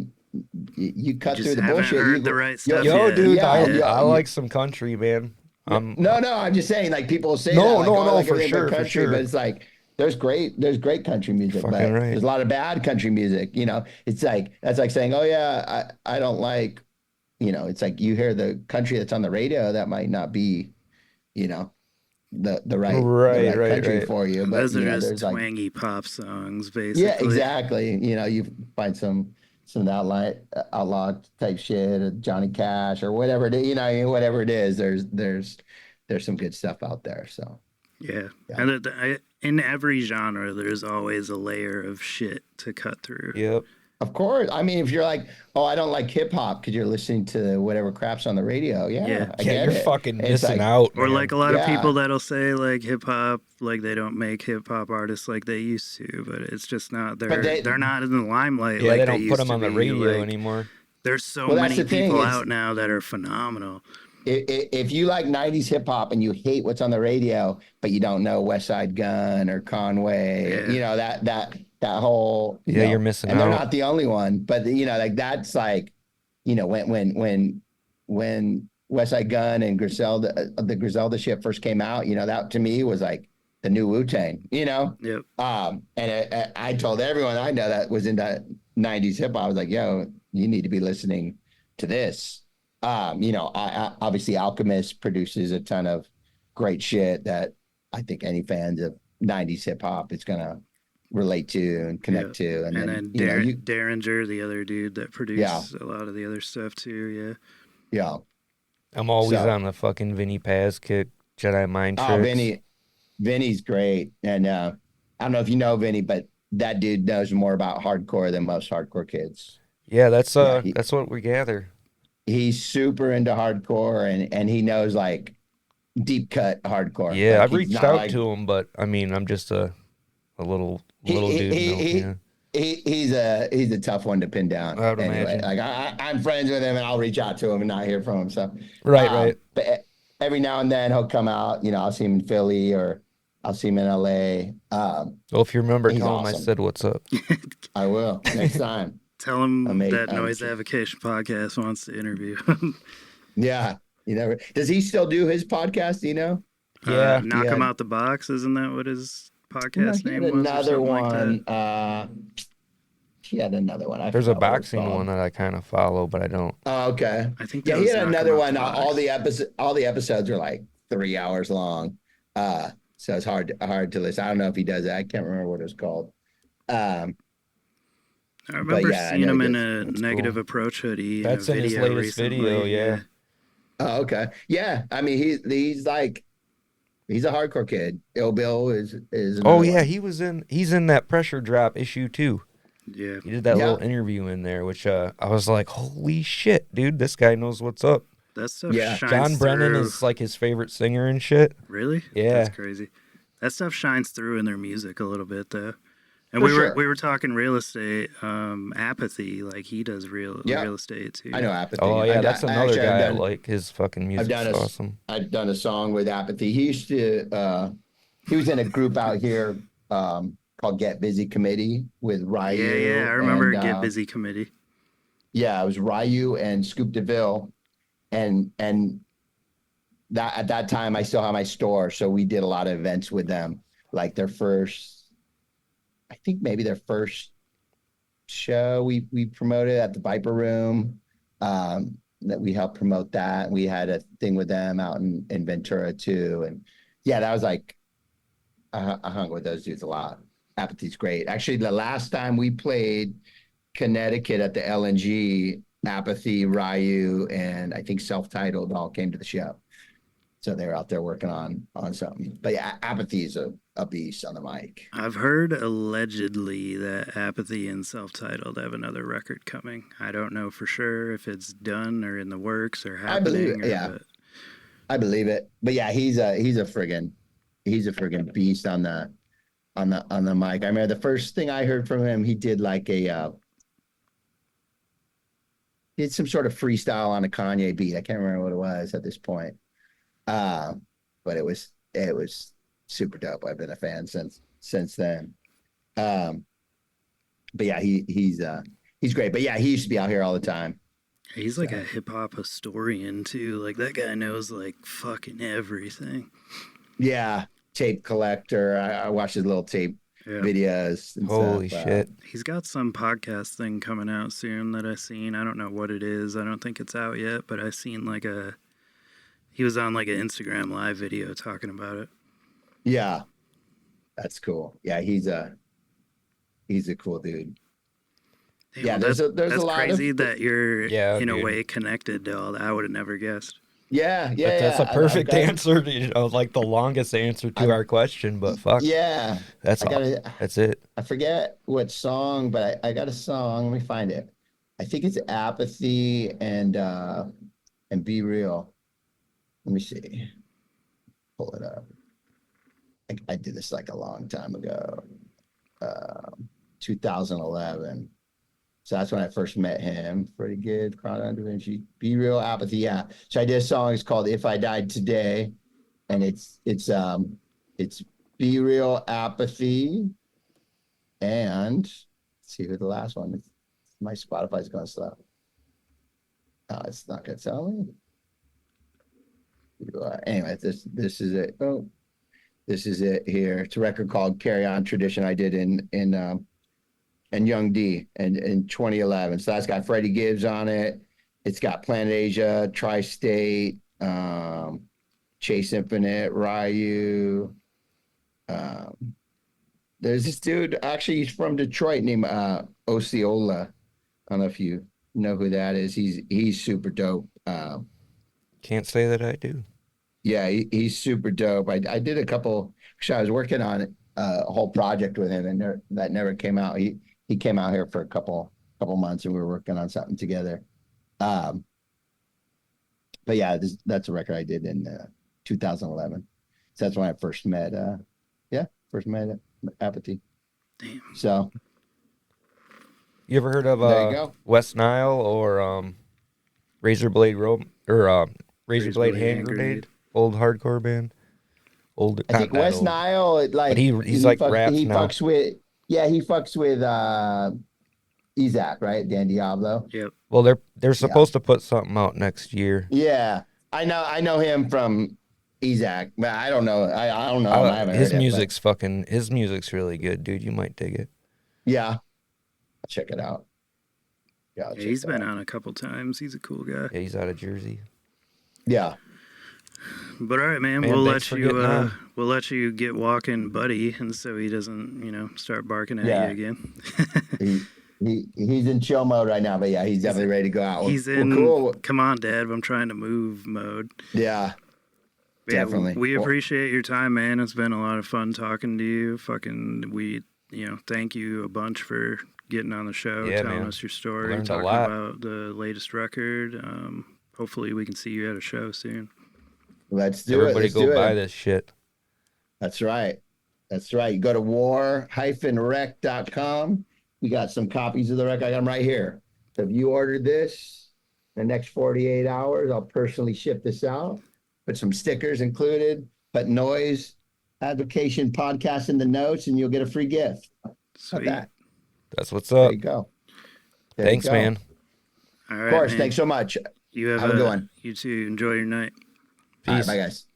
S3: you cut through the bullshit.
S1: Heard the right stuff.
S2: Dude, I like some country, man.
S3: No, I'm just saying, like people say
S2: for sure,
S3: but it's like there's great country music, but there's a lot of bad country music. It's like that's like saying, oh yeah, I don't like, it's like you hear the country that's on the radio that might not be, the right country for you. But
S1: those are just twangy pop songs, basically.
S3: Yeah, exactly. You find some outlaw type shit, Johnny Cash or whatever it is, whatever it is, there's some good stuff out there. So
S1: yeah. And in every genre, there's always a layer of shit to cut through.
S2: Yep.
S3: Of course. I mean, if you're like, oh, I don't like hip hop because you're listening to whatever crap's on the radio. Yeah.
S2: You're fucking missing out.
S1: Or like a lot of people that'll say like hip hop, like they don't make hip hop artists like they used to, but it's just not. They're not in the limelight.
S2: Yeah,
S1: like
S2: they don't put them on the radio anymore.
S1: There's so many people out now that are phenomenal.
S3: If you like 90s hip hop and you hate what's on the radio, but you don't know West Side Gun or Conway, that whole
S2: you're missing out.
S3: And they're not the only one, but like that's like, when West Side Gun and the Griselda shit first came out, that to me was like the new Wu-Tang,
S1: Yep.
S3: And I told everyone I know that was into 90s hip hop, I was like, yo, you need to be listening to this. Obviously Alchemist produces a ton of great shit that I think any fans of 90s hip hop is going to relate to and connect to. And then
S1: Derringer, the other dude that produced a lot of the other stuff too.
S3: Yeah.
S2: I'm always on the fucking Vinny Paz kick, Jedi Mind Tricks.
S3: Oh, Vinny's great. And I don't know if you know Vinny, but that dude knows more about hardcore than most hardcore kids.
S2: Yeah, that's what we gather.
S3: He's super into hardcore and he knows like deep cut hardcore.
S2: Yeah,
S3: like,
S2: I've reached out to him, but I mean, I'm just a little dude.
S3: He's a tough one to pin down.
S2: I would imagine.
S3: Like I'm friends with him and I'll reach out to him and not hear from him. So
S2: right.
S3: But every now and then he'll come out. I'll see him in Philly or I'll see him in LA.
S2: Well, if you remember, tell him I said what's up.
S3: I will next time.
S1: Tell him that Noise Avocation podcast wants to interview him.
S3: Yeah. You never. Does he still do his podcast? Do you know?
S2: Yeah.
S1: Knock
S3: Yeah.
S1: him out the box. Isn't that what his
S3: No,
S1: podcast
S3: he had
S1: name was, or
S3: another
S1: something like
S3: one.
S1: that?
S3: He had another one. I
S2: There's a
S3: forgot what it was
S2: boxing
S3: called.
S2: one that I kind of follow, but I don't.
S3: Oh, okay.
S1: I think
S3: Yeah,
S1: that
S3: he
S1: was
S3: had
S1: Knock 'Em
S3: another
S1: Out
S3: one.
S1: the
S3: All the
S1: Box.
S3: episodes are like 3 hours long. So it's hard to listen. I don't know if he does that. I can't remember what it was called. Um,
S1: I remember
S3: yeah, I
S1: seeing
S3: know
S1: him
S3: he
S1: in
S3: does.
S1: a
S2: That's
S1: Negative
S2: cool.
S1: Approach hoodie in a
S2: That's in his
S1: video
S2: latest
S1: recently.
S2: video, yeah.
S3: Oh, okay. Yeah, I mean he's like he's a hardcore kid. Ill Bill is
S2: Oh
S3: another
S2: yeah,
S3: one.
S2: he's in that Pressure Drop issue too.
S1: Yeah.
S2: He did that
S3: Yeah,
S2: little interview in there, which I was like, holy shit, dude, this guy knows what's up.
S1: That stuff
S3: yeah,
S1: shines
S2: John Brennan
S1: through.
S2: is like his favorite singer and shit.
S1: Really? That's
S2: Yeah.
S1: crazy. That stuff shines through in their music a little bit, though. And
S3: for
S1: we
S3: sure.
S1: were talking real estate, Apathy. Like he does
S3: Yeah,
S1: real estate too.
S3: I know Apathy.
S2: Oh yeah, that's another
S3: Actually,
S2: guy I like. His fucking
S3: I've
S2: music's
S3: done
S2: awesome.
S3: I've done a song with Apathy. He used to he was in a group out here called Get Busy Committee with Ryu.
S1: Yeah. I remember
S3: and,
S1: Get Busy Committee.
S3: yeah, it was Ryu and Scoop DeVille, and that at that time I still had my store, so we did a lot of events with them. Like their first, I think maybe their first show we promoted at the Viper Room. That we helped promote that. We had a thing with them out in Ventura too, and yeah, that was like I hung with those dudes a lot. Apathy's great. Actually, the last time we played Connecticut at the LNG, Apathy, Ryu, and I think Self-Titled all came to the show. So they were out there working on something. But yeah, Apathy is a beast on the mic.
S1: I've heard allegedly that Apathy and Self-Titled have another record coming. I don't know for sure if it's done or in the works or
S3: I believe
S1: happening.
S3: it. Yeah, I believe it. But yeah, he's a friggin' beast on the mic. I remember the first thing I heard from him, he did like did some sort of freestyle on a Kanye beat. I can't remember what it was at this point. But it was super dope. I've been a fan since then. But yeah, he's great. But yeah, he used to be out here all the time.
S1: He's like a hip hop historian too. Like that guy knows like fucking everything.
S3: Yeah, tape collector. I watched his little tape videos. And
S2: Holy
S3: stuff.
S2: shit!
S1: He's got some podcast thing coming out soon that I seen. I don't know what it is. I don't think it's out yet, but I seen like he was on like an Instagram live video talking about it.
S3: Yeah, that's cool. Yeah, he's a cool dude.
S1: Damn,
S3: Yeah,
S1: well,
S3: there's a lot
S1: crazy
S3: of
S1: that you're in a
S2: dude.
S1: way connected to all that. I would have never guessed.
S3: yeah.
S2: That's a perfect answer to like the longest answer to our question. But fuck,
S3: Yeah,
S2: that's it.
S3: I forget what song, but I got a song. Let me find it. I think it's Apathy and Be Real. Let me see. Pull it up. I did this like a long time ago. 2011. So that's when I first met him. Pretty good. Chrono Da Vinci. Be Real, Apathy. Yeah. So I did a song. It's called If I Died Today, and it's Be Real, Apathy, and let's see who the last one is. My Spotify's going slow. Oh, it's not going to tell me. Anyway, this is it. Oh, this is it here. It's a record called Carry On Tradition I did in Young D in 2011. So that's got Freddie Gibbs on it. It's got Planet Asia, Tri-State, Chase Infinite, Ryu. There's this dude, actually he's from Detroit, named Osceola. I don't know if you know who that is. He's super dope.
S2: Can't say that I do.
S3: Yeah, he's super dope. I did a couple. Actually, I was working on a whole project with him, and that never came out. He came out here for a couple months, and we were working on something together. But yeah, that's a record I did in 2011. So that's when I first met. First met Apathy.
S1: Damn.
S3: So
S2: You ever heard of
S3: there you go.
S2: West Nile or Razorblade Razorblade Hand Grenade? Old hardcore band.
S3: I think West Nile, like
S2: but he's like raps
S3: he
S2: now.
S3: fucks with Ezak, right? Dan Diablo.
S1: Yep.
S2: Well, they're supposed to put something out next year.
S3: Yeah, I know him from Ezak, but I don't know. I don't know him. I haven't
S2: His
S3: heard
S2: music's his music's really good, dude. You might dig it.
S3: Yeah, I'll check it out.
S1: Yeah, he's been on a couple times. He's a cool guy.
S2: Yeah, he's out of Jersey.
S3: Yeah.
S1: But all right, man, we'll let you get walking, buddy, and so he doesn't, start barking at you again.
S3: He's in chill mode right now, but yeah, he's definitely ready to go out.
S1: He's in come on, Dad, I'm trying to move mode.
S3: Yeah. Definitely.
S1: We appreciate your time, man. It's been a lot of fun talking to you. Thank you a bunch for getting on the show, telling us your story, talking about the latest record. Hopefully we can see you at a show soon.
S3: Let's do
S2: it. Everybody go buy this shit.
S3: That's right. You go to war-rec.com. We got some copies of the record. I got them right here. So if you order this in the next 48 hours, I'll personally ship this out. Put some stickers included. Put Noise Avocation podcast in the notes, and you'll get a free gift.
S1: Sweet.
S2: That's what's up.
S3: There you go.
S2: Thanks, man.
S1: All right,
S3: of course.
S1: man.
S3: Thanks so much.
S1: You have
S3: a good one.
S1: You too. Enjoy your night.
S2: Peace.
S3: All right, bye, guys.